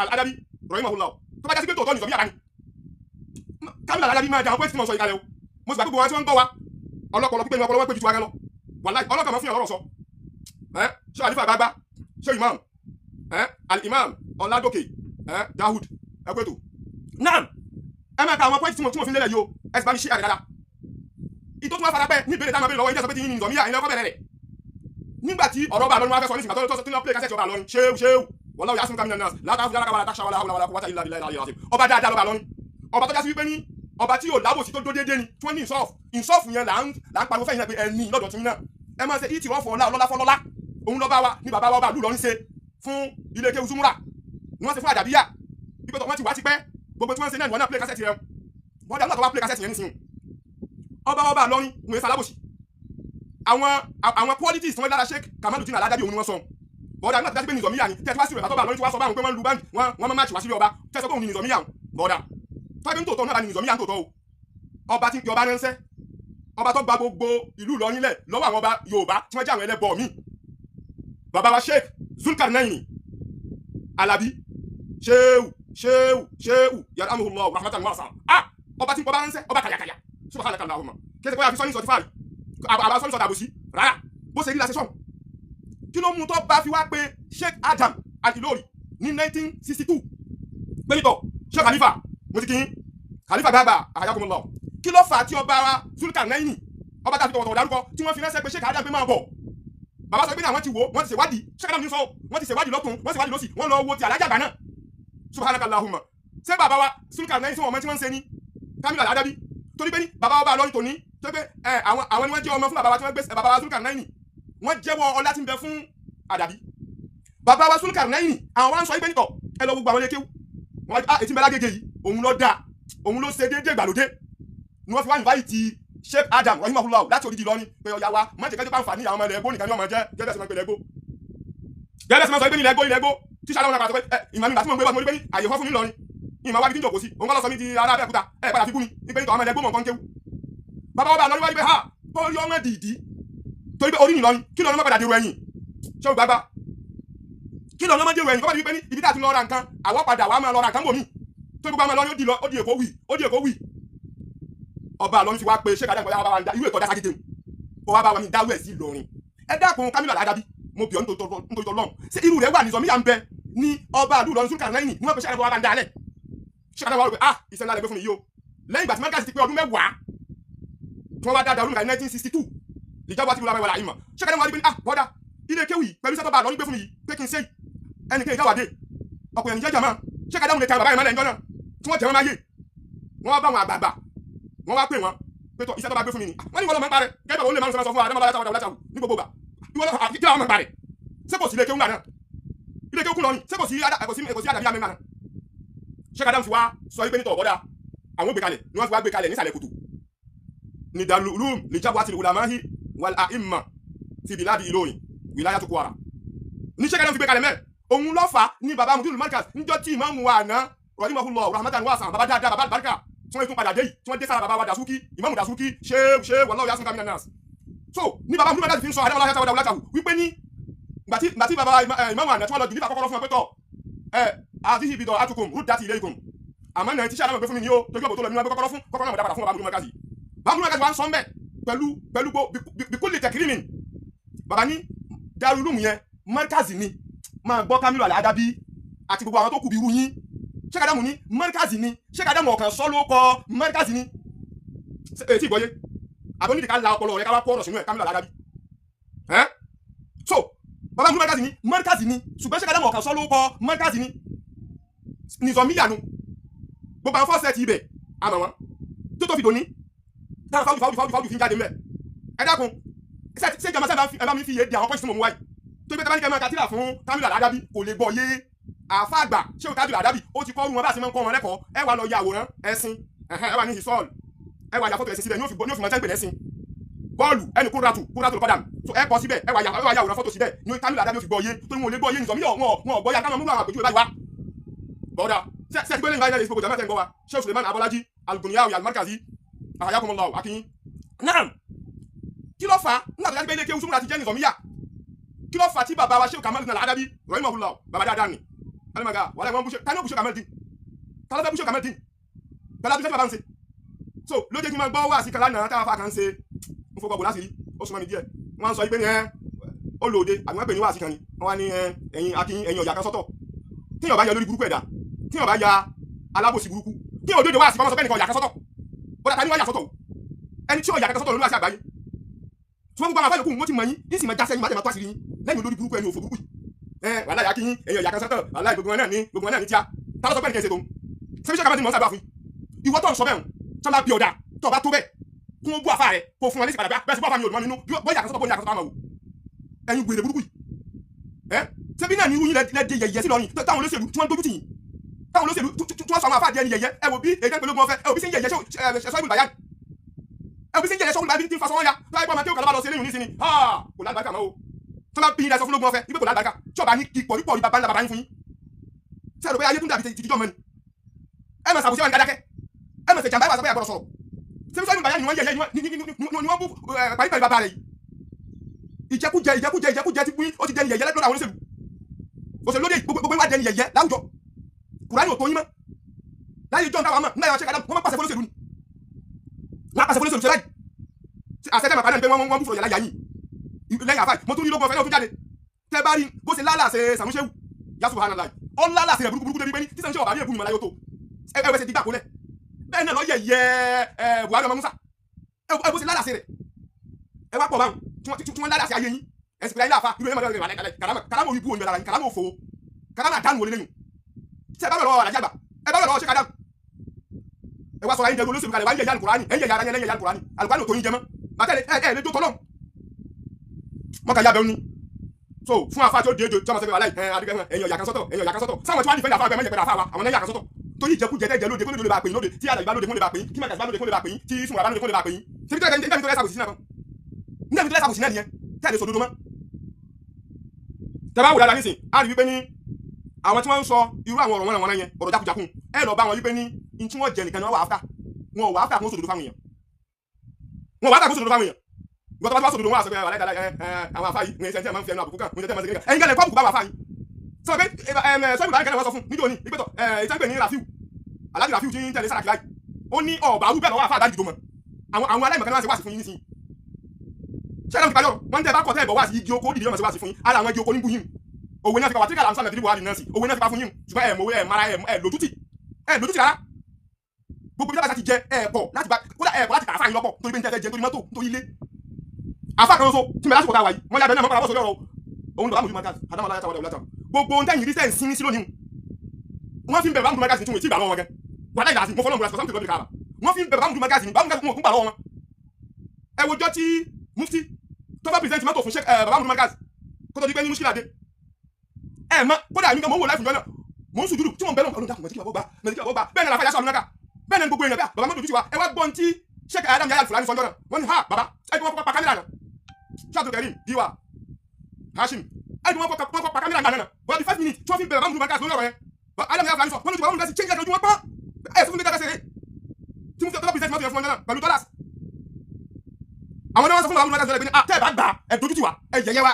al-Adabi rahimahullah tó bá jásí pé tòótọ́ nìzọ̀míyà dání Kamil al-Adabi máa jẹ àwọn pé tí mo sọ ìkàlẹ̀ o mo sì gbà gbogbo wọn tí wọ́n ń gbọ́ wa ọlọ́pọlọ pípẹ́ ní ọpọlọ wọn pé ju tiwa gan lọ wàláì ọlọ́kàn máa fún yàn lọ́rọ̀ sọ Sheikh Alifa àgbàgbà Sheikh Imam al-Imam Ọládòkè Dawud ẹgbẹ́tò náà ẹ máa ka àwọn pọ́ìntì tí mo fi ń lélẹ̀ yìí o ẹ sì bá mi ṣe àrẹ dáadáa ìtò tí wọ́n fara pẹ́ ní ìbéèrè táwọn abẹ́rẹ́ lọ́wọ́ ilé ẹ̀sọ́ pé ti yín ní nìzọ̀míyà ilé ọkọ̀ bẹ̀rẹ̀ rẹ̀ nígbà tí ọ̀rọ̀ ọba àlọ́ni wọn fẹ́ sọ ní ìsìnkà tó tí wọ́n play kásẹ̀tì ọba àlọ́ni ṣéwù wallahu ya'simuka minan nas la ta'khudh yaraka wala takhsha wala hawla wala quwwata illa billahi al-'aliyyil 'azim ọba dáadáa lọ́ba àlọ́ni ọba tó já sí wípé ní ọba tí yóò lábòsí tó dó déédéé ni tí wọ́n ní ìsọ́ọ̀fù yẹn là ń pariwo fẹ́yìn náà pé ẹni lọ́dọ̀ tí náà ẹ máa ṣe ìtì rọ́ọ̀fù ọlá ọlọ́lá fọlọ́lá òun lọ́ba wa ní bàbá wa ọba àlú lọ́rin ṣe fún ilé kéwù Zumura ni wọ́n ṣe fún àdàbíyà ìpẹ́tọ̀ wọ́n ti wá ti pẹ́ gbogbo tí wọ́n ṣe náà wọ́n náà play kásẹ̀tì rẹ̀ wọ́n dá lọ́tọ̀ wá play kásẹ̀tì yẹn nísìnyí ọba lọ́rin wọ́n ṣe alábòsí àwọn qualities tí wọ́n lára Sheikh Kamaldeen al-Adabi òun ni wọ́n sọ bọ́dà nígbà tí wọ́n ti pé nìzọ̀míyà ni tẹ́tí wá sí rẹ̀ bàtọ́ bá lọ́rin tí wọ́n sọ báwọn pé wọ́n lu báńkì wọ́n máa máàcì wá sílé ọba tẹ́sọ pé òun ni nìzọ̀míyà bọ́dà tọ́jú tòótọ́ náà bá ní nìzọ̀míyà tòótọ́ o ọba tí ń pe ọba ránṣẹ́ ọba tó gba gbogbo ìlú Ìlọrin lẹ̀ lọ́wọ́ àwọn ọba Yorùbá tí wọ́n jẹ́ àwọn ẹlẹ́bọ míì bàbá wa Sheikh Zulkarnaini Alabi Shehu yarhamuhullah rahmatan wasi'a ọba tí ń pe ọba ránṣẹ́ ọba kàyàkàyà subhanaka Allahumma kí ẹ ti kọ́ ya fi sọ́yìn sọ́tí fáàrí àbá sọ́yìn sọ́tí àbòsí rárá bó ṣe rí lásẹ̀ sọ́hùn kí ló mú tó bá fi wá pé Sheikh Adam al-Ilori ní 1962 pẹ́lítọ̀ Sheikh Khalifa mo ti kí Khalifa gbàgbà ayakumullah kí ló fà á tí ọba wa Zulkarnaini ọba tá a fi tọ̀wọ̀tọ̀wọ̀ dárúkọ tí wọ́n fi ránṣẹ́ pé Sheikh Adam pé máa bọ̀ bàbá sọ pé ní àwọn ti wò wọ́n ti ṣèwádìí Sheikh Adam ní sọ wọ́n ti ṣèwádìí lọ́tún wọ́n ti ṣèwádìí lọ́sì wọ́n lọ wo ti alájà gbà náà subhanaka Allahumma ṣé bàbá wa Zulkarnaini tí wọ́n mọ̀ tí wọ́n ń ṣe ní Kamil al-Adabi torí pé ní bàbá wa bá lọ́rin tòní tó pé àwọn ni wọ́n jẹ́ ọmọ fún bàbá wa tí wọ́n gbé bàbá wa Zulkarnaini wọ́n jẹ́wọ́ ọlá tí ń bẹ fún Àdàbí bàbá wa Zulkarnaini àwọn wa ń sọ ibẹ̀ nìtọ̀ ẹ lọ gbogbo àwọn elékéwù wọ́n ètí mẹ́lá gègé yìí òun ló dáa òun ló ṣe déédéé ìgbàlódé ni wọ́n fi wá invite ti Sheikh Adam rahimahullah láti orídìí lọ́ni pé ọ̀yà wa má jẹ́ kẹ́jọ́ pàǹfààní àwọn ọmọ ilẹ̀ ẹgbó nìkan ni wọ́n máa jẹ́ gẹ́gẹ́ sí máa ń pèlè ẹgbó gẹ́gẹ́ sí máa ń sọ pé ní ilẹ̀ ẹgbó tí sálọ́wọ́n náà pàtó pé ìmọ̀ nígbà tí mo ń gbé bọ́ mo rí pé ní àyè fọ́ fún mi lọ́rin ìmọ̀ wá bí tí ń jòkó sí òun kọ́ lọ sọ mí di ará Abẹ́òkúta padà fi bú mi ní pé ní tọ́ ọmọ ilẹ̀ ẹgbó mọ̀ nǹkan kéwù bàbá ọba lọ́rin wá ní pé ha orí ọmọ dìídì torí pé orí mi lọ́rin kí lọ́rin má padà dèrò ẹ̀yìn ṣé o gbàgbà kí lọ́rin má dèrò ẹ̀yìn kọ́ bá di pé ní ibi tá a ti lọ ra nǹkan àwọ̀ padà wà á máa lọ ra nǹkan bò mí tó gbogbo àwọn lọ́rin ó di èkó wì ọba lọ́rin fi wá pé Sheikh Adam bọ́yá bá wa ń da irú ètò ọjà ságídé o wá bá wa ní dáwọ́ ẹ̀ sí Ìlọrin ẹ dákun Kamil al-Adabi mo bì ọ́ nítorí Ọlọ́run ṣé irú rẹ̀ wà nìzọ̀míyà ń bẹ ní ọba àlú Ìlọrin Zulkarnaini ní wọ́n pe Sheikh Adam bọ́ wa bá ń da alẹ̀ Sheikh Adam wà rò pé iṣẹ́ ńlá lẹ gbé fún mi yìí o lẹ́yìn ìgbà tí mẹ́gàsì ti pé ọdún mẹ́wàá tí wọ́n bá dáadáa olùkà ní 1962 ìjọba ti wúlò àwọn ìwàlá ìmọ̀ Sheikh Adam wà rí pé bọ́dà ilé kéwì pẹ̀lú iṣẹ́ tó bá lọ́rin gbé fún mi yìí pé kí n ṣe ẹnì kéwì jáwàdé ọkùnrin ẹ̀yìn jẹ́jà máa Sheikh Adam lè ka bàbá ìmọ̀lẹ̀ ìjọ náà tí wọ́n jẹ́ wọn máyé wọ́n wá bá wọn àgbààgbà wọ́n wá pè wọ́n pé tó iṣẹ́ tó bá gbé fún mi ni wọ́n ní wọ́n lọ mọ̀ ń parẹ́ gẹ́gẹ́ bá wọn lè máa ń sọ fún wa adamọ́lá látàwọ̀ ní gbogbo gbà ìwọ́n lọ kí wọ́n mọ̀ ń parẹ́ ṣé kò sí ilé kéwù náà ilé kéwù lọ ni ṣé kò sí àdàbí àmì náà Sheikh Adam fi wá sọ wípé nítọ̀ bọ́dà àwọn gbé kalẹ̀ ni wọ́n fi wá gbé kalẹ̀ nísàlẹ̀ kùtù ní Darul Ulum li jabwati ulamahi wal a'imma fi biladi Ìlọrin wilayatu Kwara ní Sheikh Adam fi gbé kalẹ̀ mẹ́ òun ló fà ní baba Mudirul Markaz níjọ́ tí ìmáàmù wa àná rahimahullah rahmatan wasi'a baba dáadáa baba barika tí wọ́n tún padà dé yìí tí wọ́n dé sára baba wa Dasuki ìmáàmù Dasuki ṣe wallahu ya'simuka minan nas so ní baba Mudirul Markaz fi ń sọ adamọ́lá yàtọ̀ wàdà wípé ní gbàtí baba ìmáàmù àná tí wọ́n lọ dìlífà kọ́kọ́rọ́ fún ẹ pé tọ́ àdìsí ibi dọ̀ atukum ruddat ilaykum àmọ́ náà tíṣà náà gbé fún mi ní o tójú ọ̀bọ̀ tó lọ nínú ẹgbẹ́ kọ́kọ́rọ́ fún kọ́kọ́rọ́ náà padà fún baba Mudirul Markaz baba Mudirul Markaz wa ń sọ mbẹ pẹ̀lú bikulli takrimin baba ní Darul Ulum yẹn Markaz ni máa gbọ́ Kamil al-Adabi àti gbogbo àwọn tó kù bí irú yín Sheikh Adam ní Markaz ni Sheikh Adam ọ̀kan sọ ló kọ Markaz ni èyí tí ìgbọ́yé àbónídìí ká la ọpọlọ rẹ ká wá kó ọ̀rọ̀ sínú ẹ̀ Kamil al-Adabi so baba Mudirul Markaz ni Markaz ni ṣùgbọ́n Sheikh Adam ọ̀kan sọ ló kọ Markaz ni nìzọ̀míyà nu gbogbo àwọn fọ́ọ̀sẹ̀ ti ibẹ̀ àmọ́ wọn tó fi dòní táwọn fáwọ́dù fi ń jáde mẹ́ ẹ dákun ṣé jọmọ sábà ẹ bá mi fi yé di àwọn pọ́ìsì tí mo mú wáyé tó gbé tẹ́bá ní kẹ́mọ́ kátìrà fún Kamilu Al-Adabi kò lè gbọ́ yé àfa àgbà ṣé o Kamilu Al-Adabi ó ti kọ́ ọ́rùn wọn bá ti máa ń kọ́ wọn lẹ́kọ̀ọ́ ẹ wà lọ ya àwòrán ẹṣin ẹ wà ní ìsọ́ọ̀lù ẹ wà ya fọ́tò ẹṣin síbẹ̀ ní òfin mọ́tẹ́ gbẹ̀lẹ́ sin bọ́ọ̀lù ẹni kúrátù kọ́dà so ẹ kọ́ síbẹ̀ ẹ wà ya àwòrán fọ́tò síbẹ̀ ní Kamilu Al-Adabi ó fi gbọ́ yé tó ń wọlé gbọ́ yé nìsọ̀mí wọn gbọ́ ya káwọn múlò àwọn àpèjúwe báyìí wá bọ́ọ̀dà ṣe ti gbé lẹ́yìn báyìí gbogbo jàmẹ́tẹ̀ ń gbọ́ wa Sheikh Suleiman Abọ́lájí Al-Gunyawi Al-Markazi ayakumullahu akin naam kí ló fà nígbà tó yá pé ilé kéwú súnmọ́ láti jẹ́ nìsọ̀míyà kí ló fà tí bàbá wa Sheikh Kamaluddin Al-Adabi rahimahullah bàbá dáadáa ni alimaga wàlẹ́ wọn bú ṣe tani ó bú ṣe Kamaluddin tani ó fẹ́ bú ṣe Kamaluddin pẹ̀lú àbúṣe bàbá ń ṣe so ló jẹ́ kí n máa gbọ́ wá sí kala náà táwọn afa kan ṣe ń fọwọ́ bò láti rí ó súnmọ́ mi díẹ̀ wọ́n sọ pé ní ó lòde àbí wọ́n pè ní wá sí kan ni wọ́n wá ní ẹ̀yin ọ̀yà kan sọ́tọ̀ tíyàn bá ya lórí burúkú ẹ̀dá tíyàn bá ya alábòsí burúkú tíyàn òdodo wá sí kọ́mọ́sọ pé nìkan ọ̀yà kan sọ́tọ̀ ó dàtà ní wọ́n yà sọ́tọ̀ ẹni tí ọ̀yà kan sọ́tọ̀ lórí wá sí àgbáyé tí wọ́n gbogbo àwọn afáyọkùn mo ti mọ̀ yín ní sì máa já sẹ́yìn máa tẹ̀ máa tó àṣírí yín lẹ́yìn olórí burúkú ẹni òfò burúkú wàhálà yà kí yín ẹ̀yin ọ̀yà kan sọ́tọ̀ wàhálà gbogbo wọn náà ní tíá tá ló sọ pé nìkan ṣe tó ṣe Sheikh Kamaluddin mọ̀ sábà fún ìwọ tó ń sọ bẹ́ẹ̀ tó ń bá bí ọ̀dà tó bá tó bẹ́ẹ̀ kún ó bú àfá rẹ̀ kó fún wọn lẹ́sìn padà bẹ́ẹ̀ sí bọ́ fámi olùmọ́ nínú bọ́yà kan sọ́tọ̀ bọ́yà kan sọ́tọ̀ máa wò ẹ̀yin gbèrè burúkú yìí ṣebí náà ní irú yín lẹ́dẹ̀ yẹ̀yẹ́ sí lọ́rin táwọn olóṣèlú tí wọ́n gbójú tì yín táwọn olóṣèlú tí wọ́n sọ àwọn àfáàdì ẹni yẹ̀yẹ́ ẹ wò bí èdè ìpolówó ọ̀fẹ́ ẹ wò bí sí ń yẹ̀yẹ́ sọ́ọ́ ìbùbáyá ẹ wò bí sí ń yẹ̀yẹ́ sọ́ọ́ ìbùbáyá tí ń fa sọ́wọ́n ya tó láì pọ́ ọmọ tí ó kàlọ́ bá lọ sí eléyìí nísìnyí kò lágbàkà mọ́ o tó bá bí yín lẹ́sọ̀ fún lógún ọ̀fẹ́ ibẹ̀ kò lágbàkà tí ọba ní ipò ìbàbá ńlá bàbá yín fún yín tí ẹ rò pé ayé tún dàbí tìjọ́ mọ́ni ẹ mọ̀ sàbùsí wọn dákẹ́ ẹ mọ̀ sẹ̀jàmbá ìwà sọ́pẹ́ àgbọ̀rọ̀ sọ̀rọ̀ ṣé sọ́ọ́ ìbùbáyá ni wọ́n yẹ̀yẹ́ ni wọ́n bú parí pẹ̀lú bàbá rẹ̀ yìí ìjẹkújẹ ti pín ó ti dẹni yẹ̀yẹ́ lọ́dọ̀ àwọn olóṣèlú òṣèlú lóde gbogbo wa dẹni yẹ̀yẹ́ láwùjọ Kùránì ò tó yín mọ́ láyé ìjọ nǹkan àwọn mọ̀ nígbà yẹn Sheikh Adam wọ́n máa pàṣẹ fọlọ́ṣèlú ni wọ́n á pàṣẹ fọlọ́ṣèlú ṣẹlẹ̀ àṣẹjẹ́ màkà náà pé wọ́n bú fọ̀rọ̀ yàrá yìí lẹ́yìn àfáì mo tún rí lógún ọ̀fẹ́ náà tún jáde tẹ́ bá rí bó ṣe lálà ṣe Sànúṣẹ́wù ya subhanallah ó lálà ṣe burúkú débi pé ní tí Sànúṣẹ́wù ọ̀bà rí ègún ìmọ̀láyò tó ẹ ṣe dígbà kólẹ̀ bẹ́ẹ̀ náà lọ yẹ̀yẹ́ Buhari ọmọ Musa ẹ bó ṣe lálà ṣe rẹ̀ ẹ wá pọ̀ báwọn tí wọ́n lálà ṣe ayé yín ẹ̀sìn pẹ̀lú àfa irú ẹ̀mọ́ rẹ̀ kàlámù orí bú òní bẹ̀rẹ̀ kàlámù òfò kàlámù àdánù wọlé lẹ́yìn tí ẹ bá lọ́wọ́ Alhaji Àgbà ẹ bá lọ́wọ́ Sheikh Adam ẹ wá sọ ayé jẹun olóṣèlú kalẹ̀ wá ń yẹ̀yẹ́ Al-Qur'ani ẹ̀ ń yẹ̀yẹ́ ara yẹn lẹ́yìn Al-Qur'ani Al-Qur'ani ò tó yín jẹ mọ́ bàtẹ́lẹ̀ ẹ̀ lè jó tọ́lọ́ mọ́kà yá bẹ́ẹ̀ ni so fún àfa tí ó déédé tí wọ́n máa sọ pé wàhálà ẹ̀yin ọ̀yà kan sọ́tọ̀ sáwọn tí wọ́n á nífẹ̀ẹ́ àfa bẹ́ẹ̀ mẹ́jẹ̀ pẹ̀lú àfa wa àwọn náà yà kan sọ́tọ̀ torí ìjẹkújẹ tẹ́ jẹ lóde kó lè bá pè yín lóde tí àlàyé lóde kó lè bá pè yín kí màkàtí lóde kó lè bá pè yín tí sùnwà lóde kó lè bá pè yín ṣebí tó yẹ kí tó yẹ sàbòsí náà kan nígbà tó yẹ sàbòsí náà nìyẹn tí a lè sọ dodo mọ́ tẹ́bá wò dáadáa nísìn á rí wípé ní àwọn tí wọ́n ń sọ irú àwọn ọ̀rọ̀ wọn yẹn ọ̀rọ̀ jákujàkun ẹ lọ bá wọn wípé ní in tí wọ́n jẹ nìkan náà wà áfà wọn ò wà áfà kó sòdodo fáwọn èèyàn wọn wà áfà kó sòdodo fáwọn èèyàn ìgbà tó bá sòdodo wọn àṣọ pé aláìdára àwọn àfà yìí wọn ṣe ń tẹ́ máa ń fi ẹnu àbùkù kan wọn ṣe tẹ́ máa ń ṣe kéka ẹ̀yin gẹ́lẹ́ kọ́ àbùkù bá wà àfà yìí sọ pé sọ́yìn bàbá kẹ́lẹ́ wọ́n sọ fún níjọ́ ní ìpẹ́tọ̀ ìtẹ́gbẹ̀ ní Rafiu Alhaji Rafiu tí ń tẹ̀lé Sàràkí láì ó ní ọ̀bà arúgbó lọ́wọ́ àfà àdájì tó mọ̀ àwọn aláìmọ̀kan náà ṣe wá sí fún yín nísìnyí ṣẹlẹ̀ ń kíkàlọ́ wọ́n tẹ́ bá kọ̀ tẹ́ ìbọ̀ wá sí igi oko dìde ọmọ sí wá sí fún yín ara àwọn igi oko ní bú yín òwe náà fi kà wá tí kàlà ń sálẹ̀ tí Buhari náà sí òwe náà fi kà fún yín ṣùgbọ́n ẹ̀ mọ̀wé ẹ̀ mara ẹ̀ lójútì rárá gbogbo bí láti jẹ ẹ̀ pọ̀ láti gba kódà ẹ̀ pọ̀ láti kà fáyín lọ́pọ̀ torí pé ń tẹ́ jẹ torí mọ́tò torí ilé àfa kan so tí mi lásìkò tá a wà yìí wọ́n yá bẹ́ẹ̀ náà mọ́ padà bọ́ sórí ọ̀rọ̀ òun lọ́wọ́ àmójú magaz àdámọ́ aláyàtà wọlé ọ̀làtà gbogbo ohun tẹ́yìn rí sẹ́yìn sí ní sí lónìí wọ́n fi ń bẹ̀rẹ̀ bámúdú magaz tí wọ́n ti gbà lọ́wọ́ wọn gẹ́ wàlá ìdásí mo fọlọ́ mùrasọ̀ sọ́mùtì lọ́bì káàbà wọ́n fi ń bẹ̀rẹ̀ bámúdú magaz wọn kún gbà lọ́wọ́ wọn ẹ wojọ́ tí mufti tó bá present mọ́tò fún bàbámúdú magaz kó tó di pé ní muskila dé ẹ mọ kódà èmi kan mò ń wò láìfún jọ́nà mò ń sùjúdù tí wọ́n bẹ̀rẹ̀ ọ̀run dákun mẹ́tíkà bọ́gbà bẹ́ẹ̀ ni àlàfáà yà sọ àmúnáka bẹ́ẹ̀ ni gbogbo èèyàn bẹ́ẹ̀ bàbá mọ́tò jù wa ẹ wá gbọ́n tí Sheikh Adam Yahya Al-Fulani sọ́jọ́ náà wọ́n ní ha bàbá ẹ bí wọ́n pa kámẹ́rà náà Abdul Karim Giwa Hashim ẹ bí wọ́n pa kámẹ́rà náà wọ́n bí 5 minutes tí wọ́n fi bẹ̀rẹ̀ bámúdú magaz lórí ọ̀rọ̀ yẹn Adam Yahya Al-Fulani sọ wọ́n ní bàbá mọ́tò change lójú wọn pọ́n ẹ sọ fún mi dáadáa sẹ́yìn tí mo fi ọ̀tọ́ present mọ́tò yẹn fún wọn náà pẹ̀lú dollars àwọn náà wọ́n sọ fún bàbá mọ́tò magaz lọ́lẹ̀ pé ní tẹ́ ẹ bá gbà ẹ dojú tì wá ẹ yẹyẹ wa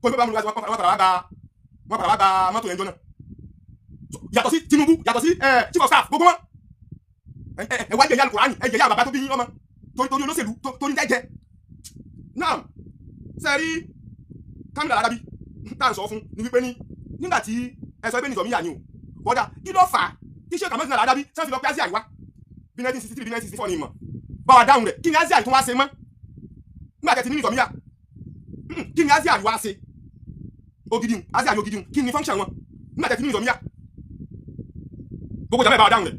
kó bàbá mọ́tò magaz wọ́n padà wá gba mọ́tò yẹn jọ náà yàtọ̀ sí Tinubu yàtọ̀ sí chief of staff gbogbo wọn ẹ wá jẹyà Al-Qur'ani ẹ jẹyà bàbá tó bí yín ọmọ torí olóṣèlú torí jẹjẹ náà sẹ́rí Kamilu Al-Adabi tá à ń sọ fún ní wípé ní nígbà tí ẹ sọ pé ní ìsọ̀mí yà ni o bọ́dà kí ló fà á tí Sheikh Kamilu Al-Adabi tí wọ́n fi lọ pé Asia wá bí 1963 bí 1964 ni ìmọ̀ báwa dáhùn rẹ̀ kí ni Asia tó wá ṣe mọ́ nígbà tẹ̀ ti ní ìsọ̀mí yà kí ni Asia wá ṣe Ògìdìun Asia ni Ògìdìun kí ni function wọn nígbà tẹ̀ ti ní ìsọ̀mí yà gbogbo jàmbá ìbáwá dáhùn rẹ̀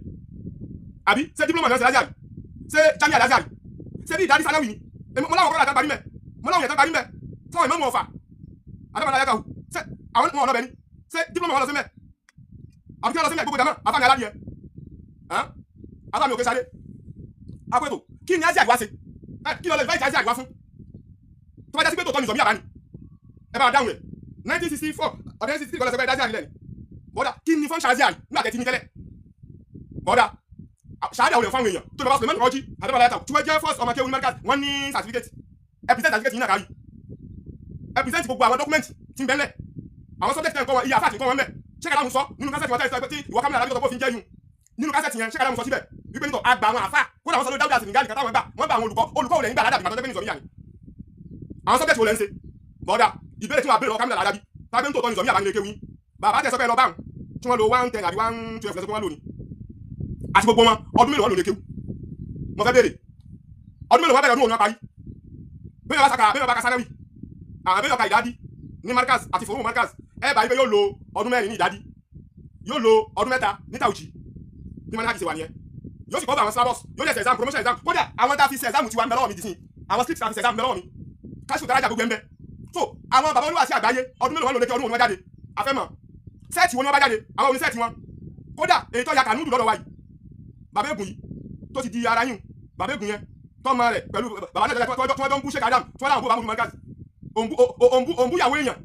àbí ṣé diploma náà ṣe Asia ṣé jamiu Al-Azhar ṣé bí ìdarí sanáwì ni mo láwọn kọ́lá àtàgbà nímẹ̀ mo láwọn yẹn tán parí mbẹ fún ìmọ̀ mọ̀ ọ̀fà adamala yakahu ṣe àwọn ọmọ ọlọ́bẹ ni ṣe diploma wọn lọ sí mẹ́ àbí kí wọ́n lọ sí mẹ́ gbogbo jama àfààní aládìyẹ àfààní òkè sáré apẹ̀tò kí ni asia àdìwá ṣe kí ni ọlọ́ọ̀lẹ́ báyìí asia àdìwá fún tó bá jẹ́ sí pé tòótọ́ ni zọ̀mí àbáni ẹ bá dáhùn rẹ̀ 1964 ọdún 1963 kọ́lẹ́sẹ̀ bẹ́ẹ̀ dáṣẹ́ àrílẹ̀ ni bọ́dà kí ni fọ́n ṣáàzì àrí nígbà tẹ́tí ní tẹ́lẹ̀ bọ́dà ṣáàdì àwọn èèyàn fáwọn èèyàn tó lọ bá sọ̀rọ̀ mẹ́rin rọ́jí àdébàlá yàtọ̀ tí wọ́n jẹ́ first ọmọ kéwòn medical wọ́n ní certificate present certificate yìí náà kárí present gbogbo àwọn document tí ń bẹ́lẹ̀ àwọn subject ẹ̀ ń kọ́ wọn iye àfáàtì ń kọ́ wọn mẹ́ ṣé kàdámù sọ nínú kásẹ̀tì wọn tẹ́lẹ̀ tí ìwọ kámẹ́rà alábí tó fi ń jẹ́ yun nínú kásẹ̀tì yẹn ṣé kàdámù sọ síbẹ̀ wípé nítorí àgbà àwọn àfá kó làwọn sọ lórí dáúdà sìnìgálì kàtàwọn gbà wọ́n bá àwọn olùkọ́ òlẹ̀ nígbà aládàbí kàtọ́ tẹ́gbẹ́ nìzọ̀míyà ni àwọn subject wo lẹ́ ń ṣe bọ́dà ìbéèrè tí wọ́n abéèrè lọ kámẹ́rà alábí tábí ń tòótọ́ nìzọ̀míyà bá ń lè kéwìn bàbá tẹ̀ sọ pé lọ báwọn tí wọ́n lo 110 àbí 112 lẹ́sẹ̀ pé wọ́n lò ní àti gbogbo wọn ọdún mélòó wọn lò lè kéwù mo fẹ́ béèrè ọdún mélòó wọn bẹ̀rẹ̀ ọdún òun wọn parí bẹ́ẹ̀ bá ka sanẹ́wì àwọn bẹ́ẹ̀ bá ka ìdádí ní markaz àti fòrò markaz ẹ bá yí pé yóò lo ọdún mẹ́rin ní ìdádí yóò lo ọdún mẹ́ta ní tàùjì bí wọ́n ní láti ṣe wà nìyẹn yóò sì kọ́ bá àwọn syllabus yóò lè ṣe exam promotion exam kódà àwọn tá a fi ṣe exam ti wà ń bẹ lọ́wọ́ mi dì sí àwọn script tá a fi ṣe exam ń bẹ lọ́wọ́ mi káṣíkò tàrájà gbogbo ẹ̀ ń bẹ so àwọn bàbá olúwa sí àgbáyé ọdún mélòó wọn lò lékè ọdún òun wọn jáde afẹ́mọ̀ sẹ́ẹ̀tì wọn ni wọ́n bá jáde àwọn oní sẹ́ẹ̀tì wọn kódà èyí tó ya kànúdù lọ́dọ̀ wa yìí bàbá ègùn yìí tó ti di ara yìí bàbá ègùn yẹn tọ́mọ rẹ̀ pẹ̀lú bàbá náà tí wọ́n jọ ń bú ṣe kàdám tí wọ́n láwọn bó bá mú markaz òǹbúyàwó èèyàn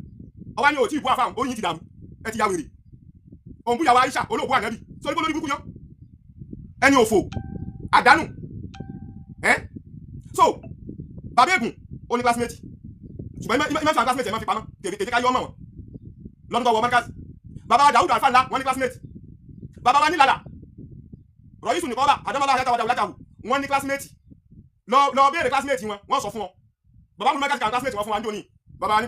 ọwá ní òtí ìbú àfáàmù oyin ti dàrú ẹ ti ya wèrè òǹbúyàwó Aisha olóògbé ànábì sórí gbólórí burúkú yán ẹni òfò àdánù so bàbá ègùn ó ní classmate ṣùgbọ́n ìmọ̀ ìfà classmate ẹ̀ máa fi pamọ́ tètè ká yọ ọmọ wọn lọ́dún tó wọ markaz bàbá Dawud Alfa ńlá wọ́n ní classmate bàbá wa ní lala rọ̀yísù nìkan bá àdámọ́lá ayáta wàdà wùlákàwù wọ́n ní classmate lọ béèrè classmate wọn wọ́n sọ fún ọ bàbá mú markaz kan classmate wọn fún wa ní òní bàbá ní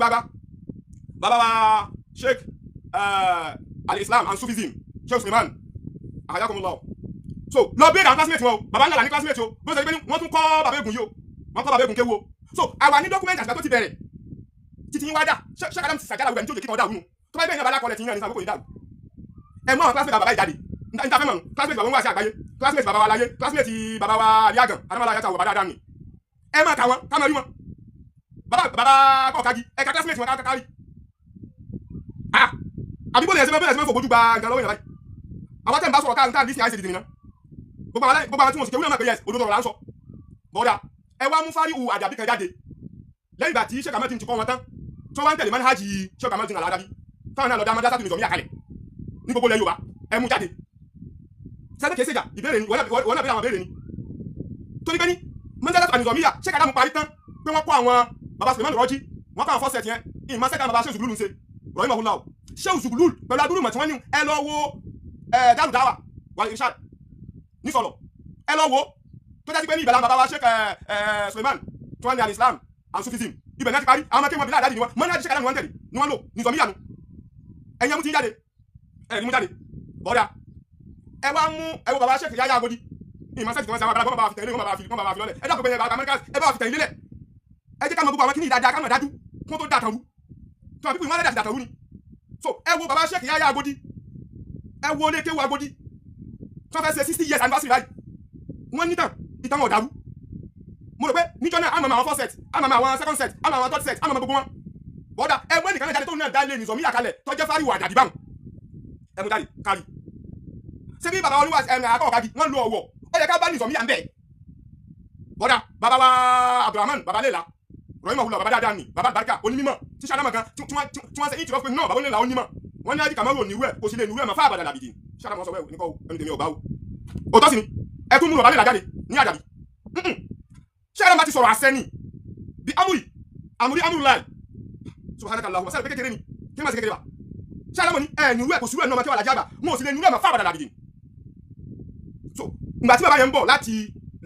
bàbá wa Sheikh al-Islam and Sufism Sheikh Suleiman ayakumullah so lọ béèrè àwọn classmate wọn o bàbá ńlá ní classmate o bó ṣe pé wọ́n tún kọ́ bàbá ègùn yìí o wọ́n kọ́ bàbá ègùn kéwu o so àwa ní document àgbà tó ti bẹ̀rẹ̀ títí yín wá dà Sheikh Adam ti sàjálà wẹ̀ ní tí ó jẹ́ kí wọ́n dà wúnu tó bá ibẹ̀ yẹn bá lákọlẹ̀ tí yín náà ní sàbókò yìí dà ẹ mú àwọn classmate bàbá ìjáde níta fẹ́ mọ̀ classmate bàbá wọn wá sí àgbáyé classmate bàbá wa láyé classmate bàbá wa àríyàgàn adamala ayáta wọ̀ bá dáadáa ni ẹ máa kà wọn ká máa rí wọn bàbá kọ̀ọ̀kági ẹ̀ka classmate wọn kárí àbí bóde ẹ̀sẹ̀ mẹ́fò bójú gba nǹkan lọ́wọ́ yẹn báyìí àwọn tẹ́ ń bá sọ̀rọ̀ káà ní àìsè dìdìmí náà gbogbo àwọn tí wọ́n sì kéwú náà mọ̀ pé yẹs òdodo ọ̀rọ̀ là ń sọ bọ́dà ẹ wá mú fáríhù àdàbí kan jáde lẹ́yìn ìgbà tí Sheikh Ahmed ti kọ́ wọn tán tí wọ́n wá ń tẹ̀lé manhaji Sheikh Ahmed al-Adabi táwọn náà lọ dá madrasa tó nìzọ̀mí àkàlẹ̀ ní gbogbo ilẹ̀ Yorùbá ẹ mú jáde sẹ́dẹ̀ kìí ṣèjà ìbéèrè ni wọ́n náà bẹ̀rẹ̀ àwọn béèrè ni torí pé ní madrasa tó nìzọ̀mí Sheikh Adamu parí tán pé wọ́n kọ́ àwọn baba Suleiman Rọ́jí wọ́n kọ́ àwọn fọ́sẹ̀tì yẹn ìmọ̀ sẹ́kà baba Sheikh Zugulul ń ṣe rọ̀yìn mọ̀húnlá o Sheikh Zugulul pẹ̀lú adúrú mọ̀ tí wọ́n ní ẹ lọ wo Darud Dawah wal Irshad ní sọ̀lọ̀ ẹ lọ wo tó jẹ́ sí pé ní ìbẹ̀lẹ̀ baba wa Sheikh Suleiman tí wọ́n ní al-Islam and Sufism ibẹ̀ náà ti parí àwọn akéwọ̀n bílá àdájì ni wọ́n mọ́ ní Sheikh Adamu wọn tẹ̀lé ni wọ́n lò nìzọ̀mí yànú ẹ̀yẹ́ mú ti jáde ẹ̀rí mú jáde bọ́dà ẹ wá mú ẹwọ baba Sheikh Yahya Agodi ìmọ̀ sẹ́kì tí wọ́n sẹ́ àwọn bàbá fi tẹ̀lé wọn bàbá fi lọ́lẹ̀ ẹ dákun pé bàbá Amẹ́ríkà ẹ bá fi tẹ̀lé lẹ̀ ẹ jẹ́ ká mọ gbogbo àwọn kíní ìdájá ká mọ̀ dájú kó tó dàtàrú tí wọ́n pípín wọn lẹ́dà dàtàrú ni so ẹ wo baba Sheikh Yahya Agodi ẹ wo lé kéwu Agodi tí wọ́n fẹ́ ṣe 60 years anniversary báyìí wọ́n ní tàn ìtàn wọn dàrú mo rò pé níjọ́ náà àmọ́ àwọn first set àmọ́ àwọn second set àmọ́ àwọn third set àmọ́ gbogbo wọn bọ́dà ẹ mú ẹnìkan jáde tó náà dá lé nìzọ̀mí àkàlẹ̀ tó jẹ́ fáríwò àdàdì báwọn ẹ mú jáde kárí ṣé bí bàbá olúwa akọ́ ọ̀kági wọ́n lo ọ̀wọ̀ ó yẹ ká bá nìzọ̀mí à ń bẹ̀ bọ́dà bàbá wa Abdulrahman bàbá Léla rọ̀yìn mọ̀húlọ̀ bàbá dáadáa ni bàbá àbáríkà onímọ̀ tí sàdámà kan tí wọ́n ṣe ìtìrọ̀ pé náà bàbá Léla onímọ̀ wọ́n ní àdìkà mọ́rò níwẹ̀ kò sí lè níwẹ̀ mọ́ fáàbàdà làbìdì sàdámà sọ wẹ́ẹ̀ níkọ́ ẹni tèmi ọ̀gbá o òtọ́ sí ni ẹ tún mú bàbá Léla jáde ní àdàbí sàdámà ti sọ̀rọ̀ àṣẹ ni bí amúrí láì subhanakallahumma sáré kékeré ni kí má ṣe kékeré wa sàdámà ní ẹ̀ níwẹ̀ kò sí wẹ̀ náà kí wà lájà àgbà mo sì lè níwẹ̀ mọ́ fáàbàdà làbìdì so ìgbà tí bàbá yẹn ń bọ̀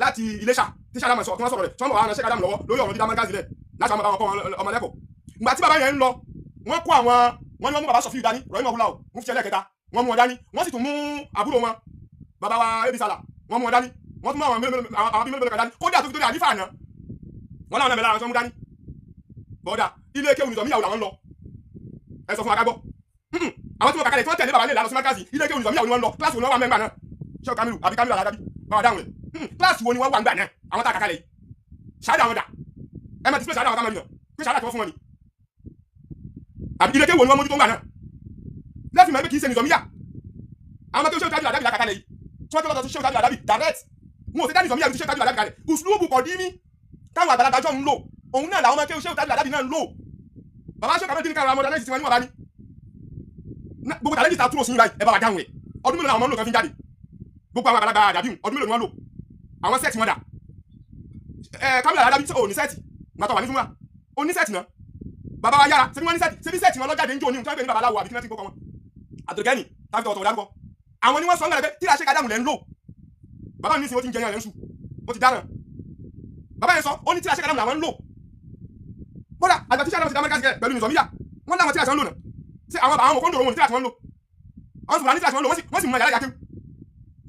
láti Iléṣà tí sàdámà sọ tí wọ́n sọ̀rọ̀ rẹ̀ tí wọ́n bọ̀ wá Sheikh Adamu lọ́wọ́ lórí ọ̀rọ̀ dídá mọ́gàzì rẹ̀ láti àwọn ọmọ ọmọ lẹ́kọ̀ọ́ ìgbà tí bàbá yẹn ń lọ wọ́n kó àwọn wọ́n ní wọ́n mú bàbá Sọ̀fíù dání rọ̀yìn mọ̀húnlá o mú fi ẹlẹ́kẹta wọ́n mú wọn dání wọ́n sì tún mú àbúrò wọn bàbá wa Ebisala wọ́n mú wọn dání wọ́n tún mú àwọn bí mélòó kan dání kódà tó fi tó dé àlífà àná wọ́n láwọn ẹ̀mẹ́lá àwọn tó mú dání bọ́dà ilé kéwù nìzọ̀mí yàwó làwọn lọ ẹ sọ fún akágbọ́ àwọn tí wọ́n kàkàlẹ̀ tí wọ́n tẹ̀lé bàbá Léla lọ sí mákàsì ilé kéwù nìzọ̀mí yàwó ni wọ́n lọ kíláàsì wo ni wọ́n wà mẹ́gbà náà Sheikh Kamilu àbí Kamilu Al-Adabi báwa dáhùn rẹ̀ kíláàsì wo ni wọ́n wà ń gbà náà àwọn tá a kàkàlẹ̀ yìí ṣáàdà àwọn dà ẹ máa ti sílẹ̀ ṣáàdà àwọn tá a máa yàn pé ṣáàdà tí wọ́n fún wọn ni àbí ilé kéwòn ni wọ́n mójútó ń gbà náà lẹ́fì mọ̀ pé kì í ṣe nìzọ̀míyà àwọn ọmọ kéwòn ṣé òtájú àdábì lákàtà lẹ́yìn tí wọ́n tó lọ́tọ̀ sí ṣé òtájú àdábì direct wọn ò sí dá nìzọ̀míyà ti ṣé òtájú àdábì kalẹ̀ uslubu kọ̀dímí táwọn àgbàlagbà jọ ń lò òun náà làwọn ọmọ kéwòn ṣé òtájú àdábì náà ń lò bàbá ṣé kàmẹ́tì ní kára modernize tiwọn ní wàbá ní gbogbo tàlẹ́jì ta túrò sí yín báyìí ẹ bá wa dáhùn ẹ̀ ọdún mélòó làwọn ọmọ ń lò kan fi ń jáde gbogbo àwọn àgbàlagbà àdàbí ọdún mélòó ni wọ́n lò àwọn sẹ́ẹ̀tì wọn dà kámẹ́rà àdàbí tí ò ní sẹ́ẹ̀tì gbàtọ̀ wà ní fúnra ó ní sẹ́ẹ̀tì náà bàbá wa yára ṣe bí wọ́n ní sẹ́ẹ̀tì ṣe bí sẹ́ẹ̀tì wọn lọ́jáde ń jò ní ohun tí wọ́n pè ní babaláwo àbí kí wọ́n ti gbókọ̀ wọn àtòkẹ́ni tàbí ọ̀tọ̀ dárúkọ àwọn ni wọ́n sọ ń gbàgbé tí a ṣe kádàmù lẹ́ ń lò bàbá mi ní sin ó ti ń jẹyàn lẹ́ ń sù ó ti dáràn bàbá yẹn sọ ó ní tí a ṣe kádàmù làwọn ń lò kódà àgbà tí sàdámù ti dá mẹ́ríkà síkẹ̀ pẹ̀lú nìzọ̀míyà wọ́n láwọn tí a ṣe ń lò náà ṣé àwọn òkòndò wọn ní tí a ṣe ń lò àwọn sùgbọ́n ní tí a ṣe ń lò wọ́n sì mú ẹ̀yà yàkéw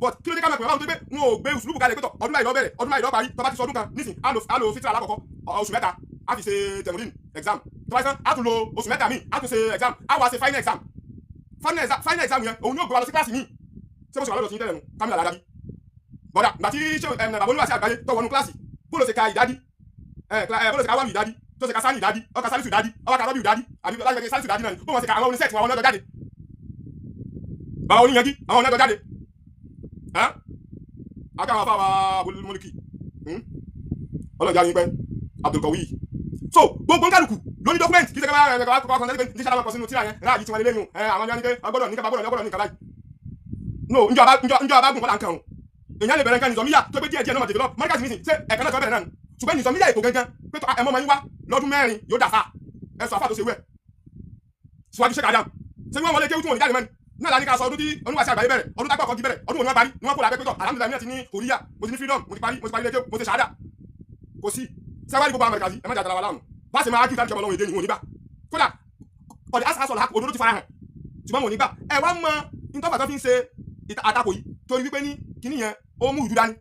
but kí ló dé ká mọ̀ pé báwo tó gbé wọn ò gbé usulubu kalẹ̀ pẹ́tọ̀ ọdún báyìí lọ bẹ̀rẹ̀ ọdún báyìí lọ parí tó bá ti sọ ọdún kan nísìn á lo fitra alákọ̀ọ́kọ́ oṣù mẹ́ta á fi ṣe tẹ̀mùdín exam tó bá ti sàn á tún lo oṣù mẹ́ta míì á tún ṣe exam á wá ṣe final exam yẹn òun yóò gbé wa lọ sí kíláàsì míì ṣé mo ṣe wà lọ́dọ̀ sí tẹ́lẹ̀ nù Kamil Al-Adabi bọ́dà gbà tí ṣé bàbá olúwàsí àgbáyé tó wọnú kíláàsì bóòlù ṣe ka ìdádí bóòlù ṣe ka wàlú ìdádí tó ṣe ka sani ìdádí ọkà sálísù ìdádí ọkà rọ́bì ìdádí àbí lágbègbè sálísù ìdádí náà bó wọn ṣe ka àwọn oníṣẹ́ẹ̀tì wọn ọlọ́jọ́ jáde bàbá oníyanjú àwọn ọlọ́jọ́ jáde akáwọn afáwa mọ́lìkì ọlọ́jà yín pẹ́ Abdulkawi so gbogbo nkálukú lóní dọ́kúmẹ́ntì kí sẹ́kẹ́ bá kọ́kọ́ kan ní sàlámà kọ́ sínú tíra yẹn ráàyè tí wọ́n lé lẹ́nu àwọn ọmọ ní agbọ́dọ̀ ní kábàgbọ́dọ̀ ní kábàyì no njọ abágùn kọ́lá nǹkan o èyàn lè bẹ̀rẹ̀ nǹkan nìzọ̀míyà tó pé díẹ̀ díẹ̀ náà develop mọ́ríkàsì nísìn ṣé ẹ̀kan náà tó bẹ̀rẹ̀ náà ṣùgbọ́n nìzọ̀míyà ètò gangan pé ẹ̀mọ́ máa ń wá lọ́dún mẹ́rin yóò dàfà ẹ̀sọ́ àfà tó ṣe wẹ̀ síwájú ṣe kàdám ṣé wọ́n wọlé kéwú tí wọ́n ní jáde mẹ́ni náà láti ká sọ ọdún tí oníwàsí àgbáyé bẹ̀rẹ̀ ọdún tápọ̀ kọ́kí bẹ̀rẹ̀ ọdún òní wọn parí ni wọ́n kó làbẹ́ pẹ́tọ̀ alhamdulilayi mi náà ti ní korea mo ti ní freedom mo ti parí ilé kéwú mo ti ṣàádà kò sí sẹ́wárí gbogbo amẹ́ríkà sí ẹ má jà dára wa láàmú bá ṣe máa kí ìtàkì ọlọ́run èdè ni wọn ò ní gbà kódà ọ̀dẹ̀ àṣà sọ̀rọ̀ òdodo ti fara hàn ṣùgbọ́n wọn ò ní gbà ẹ wá mọ ìtọ́fà tó fi ń ṣe àtakò yìí torí wípé ní kíní yẹn ó mú ìdú dání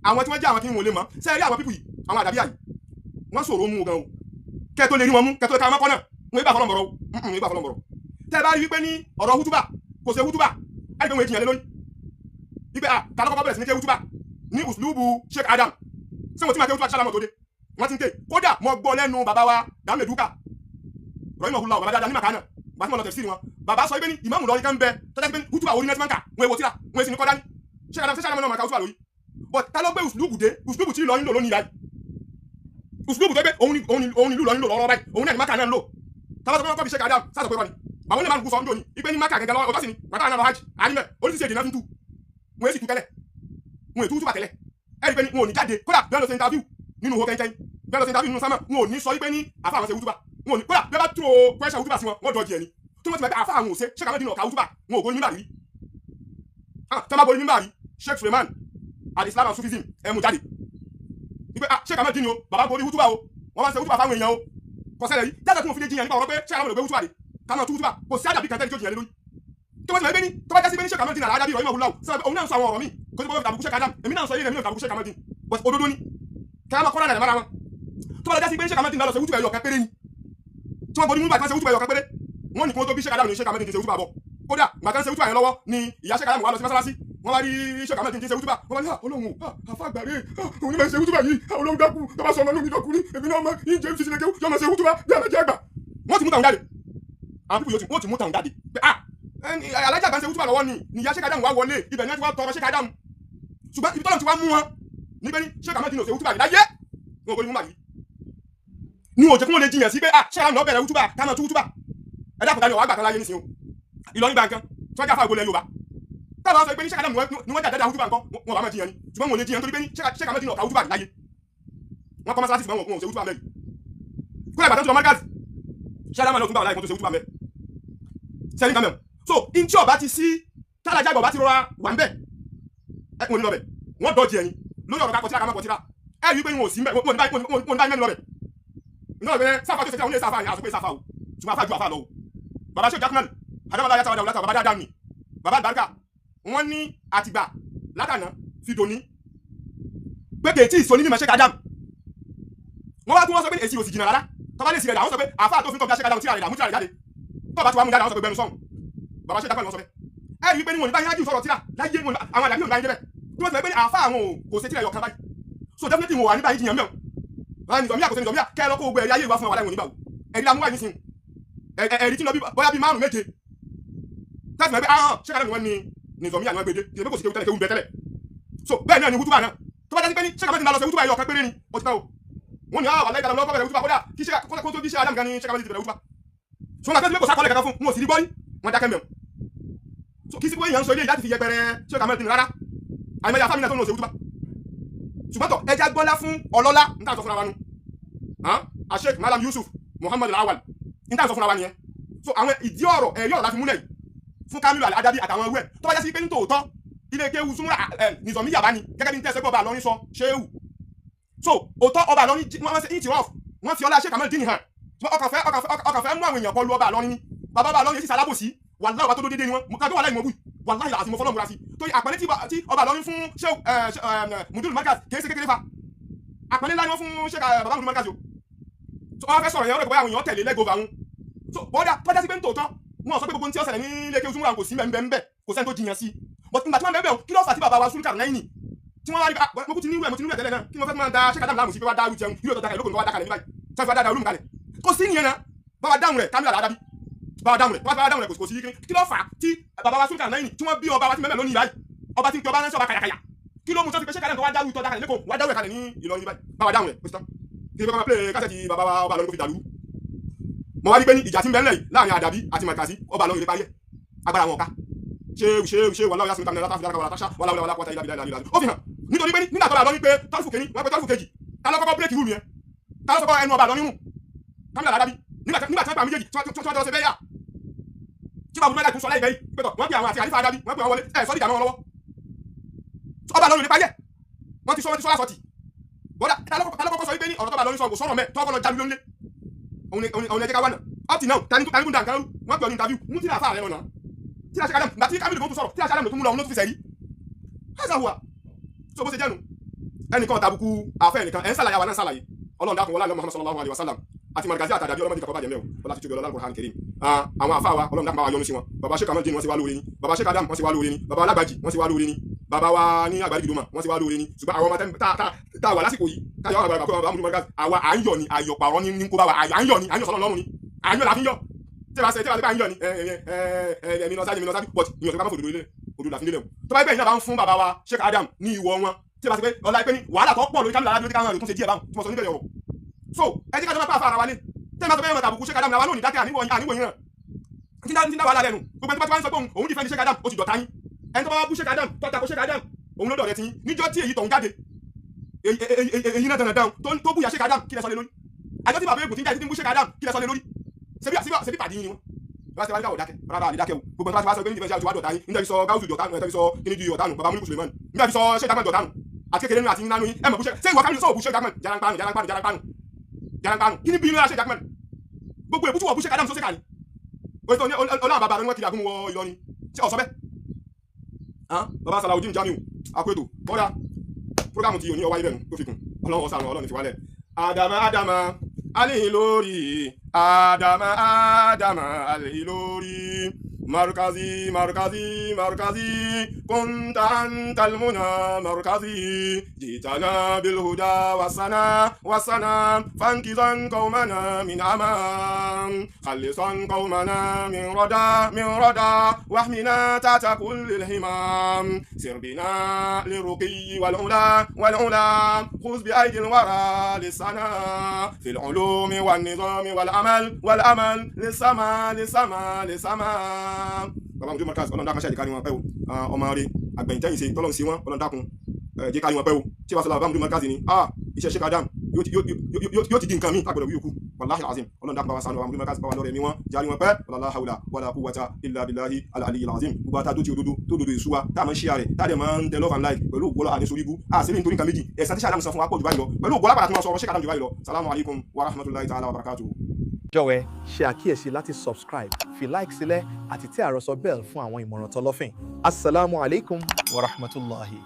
àwọn tí wọ́n jẹ́ àwọn kíní wọn lè mọ̀ sẹ́ẹ̀rí àwọn pípù yìí àwọn àdàbíyà yìí wọ́n sọ̀rọ̀ mú gan o kẹ́ tó lè rí wọn mú kẹ́ tó lè ká mọ́kọ́ náà wọn ìgbà fọlọ́mọ̀rọ̀ tẹ́ bá rí wípé ní ọ̀rọ̀ hútúbà kò ṣe hútúbà ẹni pé wọn èjìyàn lé lórí wípé ta lọ́kọ́ bẹ̀rẹ̀ sí ní ké hútúbà ní uslubu Sheikh Adam ṣé wọn ti máa ké hútúbà sálámọ̀ tó dé wọ́n ti ń ké kódà mo gbọ́ lẹ́nu bàbá wa dàmẹ́dúkà rahimahullah bàbá dáadáa ní màkánà gbàtí mo lọ tẹ̀síìrì wọn bàbá sọ wípé ní ìmáàmù lọ́ọ́ kan bẹ tọ́jà pé hútúbà orí nẹ́tí máa ń kà wọn èwo tíra wọn èsì ní kọ́dá ní Sheikh Adam náà máa ka hútúbà lórí but ta ló gbé uslubu dé uslubu tí Ìlọrin lò lónìí báyìí uslubu tó gbé òun ìlú Ìlọrin lò lọ́wọ́ báyìí òun náà ní máka náà ń lò tábà tó kọ́ bí Sheikh Adam sáà pé wọ́n ni bàbá olè máa ń kú sọ ọ́n dòní ìgbé ní máka gẹ́gẹ́ lọ́wọ́ ọ̀tọ́sí ni bàtà náà lọ hajj àrímẹ̀ oríṣiríṣi èdè náà tún tú wọn èsì tú tẹ́lẹ̀ wọn ètú túbà tẹ́lẹ̀ ẹ̀rí pé ní wọn ò ní jáde kódà bẹ́ẹ̀ lọ sí interview nínú owó kẹ́kẹ́ bẹ́ẹ̀ lọ sí interview nínú sámà wọn ò ní sọ wípé ní àfa àwọn ṣe wútúbà wọn ò ní kódà bẹ́ẹ̀ bá tó question wútúbà sí wọn wọn dọ̀jì ẹ̀ ni tó wọ́n ti mẹ́ta àfa àwọn òṣè Sheikh Ahmed ọ̀ka wútúbà wọn ò gbóni mímbà rí tọ́ bá gbóni mímbà rí Sheikh Suleiman al-Islam and Sufism ẹ̀ mú jáde wípé Sheikh Ahmed ni o bàbá gbóni wútúbà o wọ́n máa ń ṣe wútúbà fáwọn èèyàn o kọsẹ́lẹ̀ yìí dáadáa tí mo fi lè jiyàn nípa ọ̀rọ̀ pé Sheikh Ahmed gbé wútúbà rè kàmá tú wútúbà kò sí àdàbí kan tẹ́lẹ̀ tí ó jiyàn lé lórí tó wọ́n ti mọ̀ ní tó bá jásí pé ní Sheikh Ahmed Al-Adabi rọ̀ ìmọ̀ sọ òun náà sọ àwọn ọ̀rọ̀ mi kò sí pé tàbùkù Sheikh Adam èmi náà sọ yìí èmi náà tàbùkù Sheikh Ahmed but òdodo ni kí a máa kọ́ra rẹ̀ mọ́ra wọn tó bá jásí pé ní Sheikh Ahmed lọ ṣe wútúbà ẹ̀yọ̀ kan péré ni tí wọ́n borí mú bàtà ṣe wútúbà ẹ̀yọ̀ kan péré wọ́n ní kí wọ́n tó bí Sheikh Adam ní Sheikh Ahmed ti ṣe wútúbà bọ̀ kódà bàtà ṣe wútúbà yẹn lọ́wọ́ ni ìyá Sheikh Adam wà lọ sí mọ́sálásí wọ́n wá rí Sheikh Ahmed ti ṣe wútúbà wọ́n wá ní olóhùn àfàgbàre òun ní máa ṣe wútúbà yìí olóhùn dákú tó bá sọ ọmọ lómi dọkùnrin èmi náà máa ń jẹ́ ìfisílẹ̀ kéwù yọ máa ṣe wútúbà bí àmẹ́jẹ́ àgbà wọ́n ti mú tàwọn jáde àwọn pípọ̀ yóò ti mú tàwọn jáde pé alájà bá ń ṣe wútúbà lọ́wọ́ ni ìyá Sheikh Adam wá wọlé ibẹ̀ ní wọ́n ti wá tọrọ Sheikh Adam ṣùgbọ́n ibi tọ́lọ̀ ti wá mú wọn níbẹ̀ ní Sheikh Ahmed ti ṣe wútúbà láyé wọn kò ní mú màrí ní òjò kí wọ́n lè jiyàn sí pé Sheikh Ahmed bẹ̀rẹ̀ wútúbà ká máa tú wútúbà ẹ̀dá kùtà ni ọ̀wá àgbà kan láyé nísìnyí Ìlọrin gbà nǹkan tí wọ́n já fáwọn ìgbólẹ̀ Yorùbá táwọn sọ pé ní Sheikh Adam ni wọ́n jà dáadáa wútúbà nǹkan wọn bá máa jiyàn ni ṣùgbọ́n wọn lè jiyàn torí pé ní Sheikh Ahmed ti ọ̀ka wútúbà láyé wọn kọ́ mọ́sálásí ṣùgbọ́n wọn ò ṣe wútúbà mẹ́rin kúrẹ́ ìbàdàn tó lọ mọ́gàzì Sheikh Adam lọ tún bá wọn láyé kó tó ṣe wútúbà mẹ́rin sẹ́ni kan mẹ́rin so in tí ọba ti sí tálájà ìgbà ọba ti rọra wà ń bẹ̀ ẹ wọn ní lọ bẹ̀ wọ́n dọ̀jì ẹ̀yìn lórí ọ̀rọ̀ kakọ̀tìrà kàmá kọ̀tìrà ẹ rí i pé wọn ò sí mbẹ̀ wọn ní báyìí mẹ́rin lọ bẹ̀ nígbà pé sáfà tó ṣe tí àwọn ilé sáfà yẹn àsopé sáfà o ṣùgbọ́n afá ju afá lọ o baba Sheikh Jakmal adamala yàtọ̀ àdàwọ̀ látọ̀ baba dáadáa ni baba àgbàríkà wọ́n ní àtìgbà látànà fi dòní pé kèétí ìsọ ní mímọ̀ Sheikh Adam wọ́n wá tún wọ́n sọ pé èsì òsì jìnnà rárá tọ́ba lè sí rẹ̀ àwọn sọ pé àfáà tó fi ń tọ́ bí Sheikh Adam tí àrẹ̀dà mú tí àrẹ̀ jáde tọ́ba tí wàá mú jáde àwọn sọ pé gbẹnu sọ́hùn baba Sheikh Jakmal wọ́n sọ pé ẹ rí i pé ní wọn ní báyìí ájú sọ̀rọ̀ tíra láyé wọn àwọn àdàbí òun báyìí débẹ̀ tí wọ́n ti sọ pé ní àfáà àwọn kò ṣe tíra ẹ̀yọ̀ kan báyìí so definitely wọn wà ní báyìí jiyàn mẹ́wọ̀n nìzọ̀míyà kò sí nìzọ̀míyà kẹ́ ẹ lọ́kọ́ gbogbo ẹ̀rí ayé ìwà fún wa láìwọ̀n nígbà wo ẹ̀rí la mú wáyé nísìnyí ẹ̀rí tí ń lọ bóyá bíi 5 méje tẹ́sí mọ́ pé ṣé kàdá ni wọ́n ní nìzọ̀míyà ni wọ́n gbèdé ìdè pé kò sí kéwù tẹ́lẹ̀ kéwù bẹ tẹ́lẹ̀ so bẹ́ẹ̀ náà ni wútúbà náà tó bá jẹ́ sí pé ní ṣé kàdá ti lọ sọ wútúbà yìí ọ̀kan péré ni ó ti tán o wọ́n ní wàlẹ́ ìdàlọ́ lọ́kọ́ bẹ̀rẹ̀ wútúbà kódà kí ṣe kó tó bí ṣe Adam gan ni ṣé kàdá ti bẹ̀rẹ̀ wútúbà so wọn àti kò sákọ̀ọ́lẹ̀ kankan fún wọn ò sì rí bọ́rí wọn dákẹ́ mẹ́wọ̀n so kí sí pé èèyàn ń sọ ilé láti fi yẹpẹrẹ ṣé kàmẹ́tì rárá àìmọye afámínà tó ń lọ sí wútúbà ṣùgbọ́n tọ̀ ẹja gbọ́lá fún ọlọ́lá níta sọ fúnra wa nu Sheikh Malam Yusuf Muhammad Al-Awwal níta sọ fúnra wa nìyẹn so àwọn ìdí ọ̀rọ̀ ẹ̀rí ọ̀rọ̀ láti múlẹ̀ yìí fún Kamilu Al-Adabi àtàwọn ẹwẹ́ tó bá jẹ́ sí pé ní tòótọ́ ilé kéwu súnmọ́ nìzọ̀míyà bá ní gẹ́gẹ́ bí n tẹ́sẹ̀ pé ọba àlọ́rin sọ ṣéwù so òótọ́ ọba àlọ́rin wọ́n ṣe ìtì rọ́ọ̀fù wọ́n fi ọlá Sheikh Kamal dín hàn ọkàn fẹ́ mú àwọn èèyàn kọlu ọba àlọ́rin ni bàbá ọba àlọ́rin sì sálábòsí wàláhì ọba tó dó dédé ni wọ́n kájú wàláhì mọ̀bù wàláhì àti mọ̀fọ́lọ́ múra sí torí àpẹẹrẹ tí ọba àlọ́rin fún Sheikh Mudul Markaz kìí ṣe kékeré fa àpẹẹrẹ ńlá ni wọ́n fún Sheikh bàbá Mudul Markaz o so wọ́n fẹ́ sọ̀rọ̀ yẹn wọ́n rẹ̀ bóyá àwọn èèyàn tẹ̀lé lẹ́gọ̀ọ́ àwọn so bọ́dà tọ́jà sí pé ń tòótọ́ wọn sọ pé gbogbo tí ó ṣẹlẹ̀ ní ilé kí osùnmùra kò sí mbẹ́mbẹ́ kò sẹ́ni tó jiyàn sí but nígbà tí wọ́n bẹ̀rẹ̀ kí ló fà tí bàbá wa Sulkar Naini tí wọ́n wá rí mo kú ti ní irú ẹ̀ tẹ́lẹ̀ náà kí wọ́n fẹ́ máa da Sheikh Adam láàmú sí pé wá dá irú jẹun irú ọ̀tọ̀ ìlókùn tó wá dá kalẹ̀ ní báyìí tí wọ́n fi wá dá olúmi kalẹ̀ kò sí nìyẹn náà bàbá dáhùn rẹ̀ Kamilu Al-Adabi bàbá dáhùn rẹ̀ kò sí kí ló fà tí bàbá wa Sulkar Naini tí wọ́n bí ọba wa ti mẹ́mẹ́ lónìí báyìí ọba tí ń pe ọba ránṣẹ́ ọba kàyàkàyà kí ló mú sọ́ọ́ ti pé Sheikh Adam tó wá dáhùn ìtọ́ dá kalẹ̀ lẹ́kọ̀ọ́ wá dáhùn rẹ̀ kalẹ̀ ní Ìlọrin báyìí bàbá dáhùn rẹ̀ pẹ̀sítọ́ kí ló kọ́ máa play kásẹ̀tì bàbá wa ọba lọ́rin kó fi dàlú mo wá rí pé ní ìjà tí ń bẹ ńlẹ̀ yìí láàrin Adabi àti Markazi ọba lọ́rin lè parí ẹ̀ agbára wọn ká ṣe wàláwọ̀ yásùn tàbí látàfi dára wàlá táṣà wàláwọ̀ lápọ̀ta ìlàbílà ìlànà ó fi hàn nítorí pé nígbà tó bá lọ ní pé tọ́lùfù kìíní wọ́n pẹ́ tọ́lùfù kejì ta ló kọ́kọ́ bírèkì rúmi ẹ ta ló kọ́kọ́ ẹnu ọba lọ nínú Kamilu Al-Adabi nígbà tí wọ́n pa méjèèjì tí wọ́n jọ ṣe bẹ́ẹ̀ yà tí bàbá mẹ́ta tún sọ láìpẹ́ yìí pẹ́tọ̀ wọ́n pe àwọn àti àlífà Adabi wọ́n pe wọn wọlé ẹ̀ sọ́dí ìjà mọ́ wọn lọ́wọ́ ọba lọ́run lè parí ẹ̀ wọ́n ti sọ lásọ̀tì bọ́dà ta ló kọ́kọ́ sọ wípé ní ọ̀rọ̀ tó bá lọ́run sọ kò sọ̀rọ̀ mẹ́ tọ́kọ́ lọ jáde lónìí òun ẹ̀jẹ̀ ká wà náà up till now tani kún dànkan wọ́n pe ọ ní interview mú tí láàfà rẹ̀ lọ́nà tí a ṣe kadam gbàtí Kamilu tó sọ̀rọ̀ tí a ṣe kadam tó mú lọ òun ló tún fi sẹ́rí ẹ̀sà hùwà so bó ṣe jẹ́nu ẹnìkan tàbùkù àfẹ́ ẹnìkan ẹ̀ ń sàlàyé àwọn náà sàlàyé Ọlọ́run dákun wọlá Muhammad sallallahu alaihi wasallam àti Markazi àti Adabi ọlọ́mọdé kakọ́ bàjẹ́ mẹ́wọ̀ ọlá ti tóbi ọlọ́lá Al-Qur'an Karim àwọn àfáà wa Ọlọ́run dákun bá wa yọ́nú sí wọn bàbá Sheikh Kamal Din wọ́n sì wá lóore ni bàbá Sheikh Adam wọ́n sì wá lóore ni bàbá Alágbàjì wọ́n sì wá lóore ni bàbá wa ní Àgbàrígìdòmà wọ́n sì wá lóore ni ṣùgbọ́n àwọn ọmọ tá wà lásìkò yìí káyọ̀ àwọn àgbàgbà bàbá Mudul Markaz àwa à ń yọ̀ ni àyọ̀pàrọ̀ ní kó bá wa à ń yọ̀ ni à ń yọ̀ sọ́nà lọ́rùn ni à ń yọ̀ láfi ń yọ̀ tí a bá ń yọ̀ ni ẹ̀mí nọ́sájú but ìyọ̀ tó bá fò òdòdó àfin lélẹ̀ tó bá gbẹ̀yìn náà bá ń fún bàbá wa Sheikh Adam ní ìwọ wọn tí a bá ti pé ọlá pé ní wàhálà tó pọ̀ lórí Kamilu Al-Adabi káwọn rẹ̀ tún ṣe díẹ̀ báwọn tí mo sọ níbẹ̀rẹ̀ ọ̀rọ̀ so ẹ jẹ́ ká jọ máa pàfà ara wa ní tẹ́ máa sọ pé ẹ̀mọ̀ tàbùkù Sheikh Adam làwọn náà ní dákẹ́ àníwò yìí náà tí ń dá wàhálà lẹ́nu gbogbo ẹni tó bá ti wá ń sọ pé òun dìfẹ́ ní Sheikh Adam ó ti dọ̀tá yín ẹni tó bá wá bú Sheikh Adam tó tako Sheikh Adam òun ló dọ̀rẹ́ ti yín níjọ́ tí èyí tọ̀hún jáde èyí náà dandan tó búyà Sheikh Adam kí lẹ sọ lé lórí àjọ tí bàbá egbò tí ń jáde tí ń bú Sheikh Adam kí lẹ sọ lé lórí ṣebí pàdé yín ni wọn wọ́n ti wá ní káwọ̀ dákẹ́ rárá àlè dákẹ́ o gbogbo tó bá ti wá sọ pé ní ìfẹ́ ṣe àti wá dọ̀tá yín nígbà fi sọ gáúsù dọ̀tánu nígbà fi sọ kíní di ọ̀tánu bàbá múlùkù Suleiman nígbà fi sọ Sheikh Ahmed dọ̀tánu àti kékeré nínú àti nínú yín ẹ mọ̀ búṣẹ́ ṣé ìwọ Kamilu sọ òbúṣẹ́ Ahmed jaranpanu kí ni bí inú Sheikh Ahmed gbogbo èbútú wọ̀ búṣẹ́ Adam sọ́sẹ́ kàní ọlọ́run bàbá rẹ̀ wọ́n kiri àgún wọ Ìlọrin ṣé ọ̀sọ́ bẹ́ bàbá Salaudeen Jamiu akweto bọ́dà programu ti òní ọwá ibẹ̀nu tó fi kún ọlọ́run ọ̀sán ọlọ́run ti wálẹ̀ Adama alihi lórí Adama alihi lórí Markazi كنت أنت المنى مركزي جئتنا بالهدى والسنا فانقذا قومنا من أمان خلصا قومنا من ردى واحمنا تحت كل الهمام سر بنا للرقي والعلا خذ بأيدي الورى للسنا في العلوم والنظام والأمل للسما bàbá Mudul Markaz Ọlọ́run dákun ṣáàdì kárí wọn pẹ́ o ọmọ rẹ̀ àgbẹ̀yìntẹ́yìn ṣe tọ́lọ́run sí wọn Ọlọ́run dákun jẹ́ kárí wọn pẹ́ o tí wàá sọ bàbá Mudul Markaz ni iṣẹ́ Sheikh Adam yóò ti di nǹkan mi lágbọ̀dọ̀ wíwòkú wàláhì azim Ọlọ́run dákun bá wa sànù bàbá Mudul Markaz bá wa lọ́rẹ̀ mi wọn járí wọn pẹ́ wàlá hawla wàlá quwwata illa billahi al-aliyyil azim gbogbo ata tó ti òdodo èso wa tá a máa ń ṣe àrẹ tá a dẹ̀ máa ń tẹ love and like pẹ̀lú ògbólọ́ àní sórí ibú àṣírí nítorí nǹkan méjì ẹ̀sán tí Sheikh Adam sọ fún wa pọ̀ jù báyìí lọ pẹ̀lú ògbólọ́ àpàdà tí wọ́n sọ ọ̀rọ̀ Sheikh Adam jù báyìí lọ salamu alaykum wa rahmatulahi ta'ala wa barakatuhu. jọ̀wọ́ ṣe àkíyèsí láti subscribe fi like sílẹ̀ àti tẹ àròsọ bell fún àwọn ìmọ̀ràn tọlọ́fìn. Assalamu alaikum wa rahmatulahi.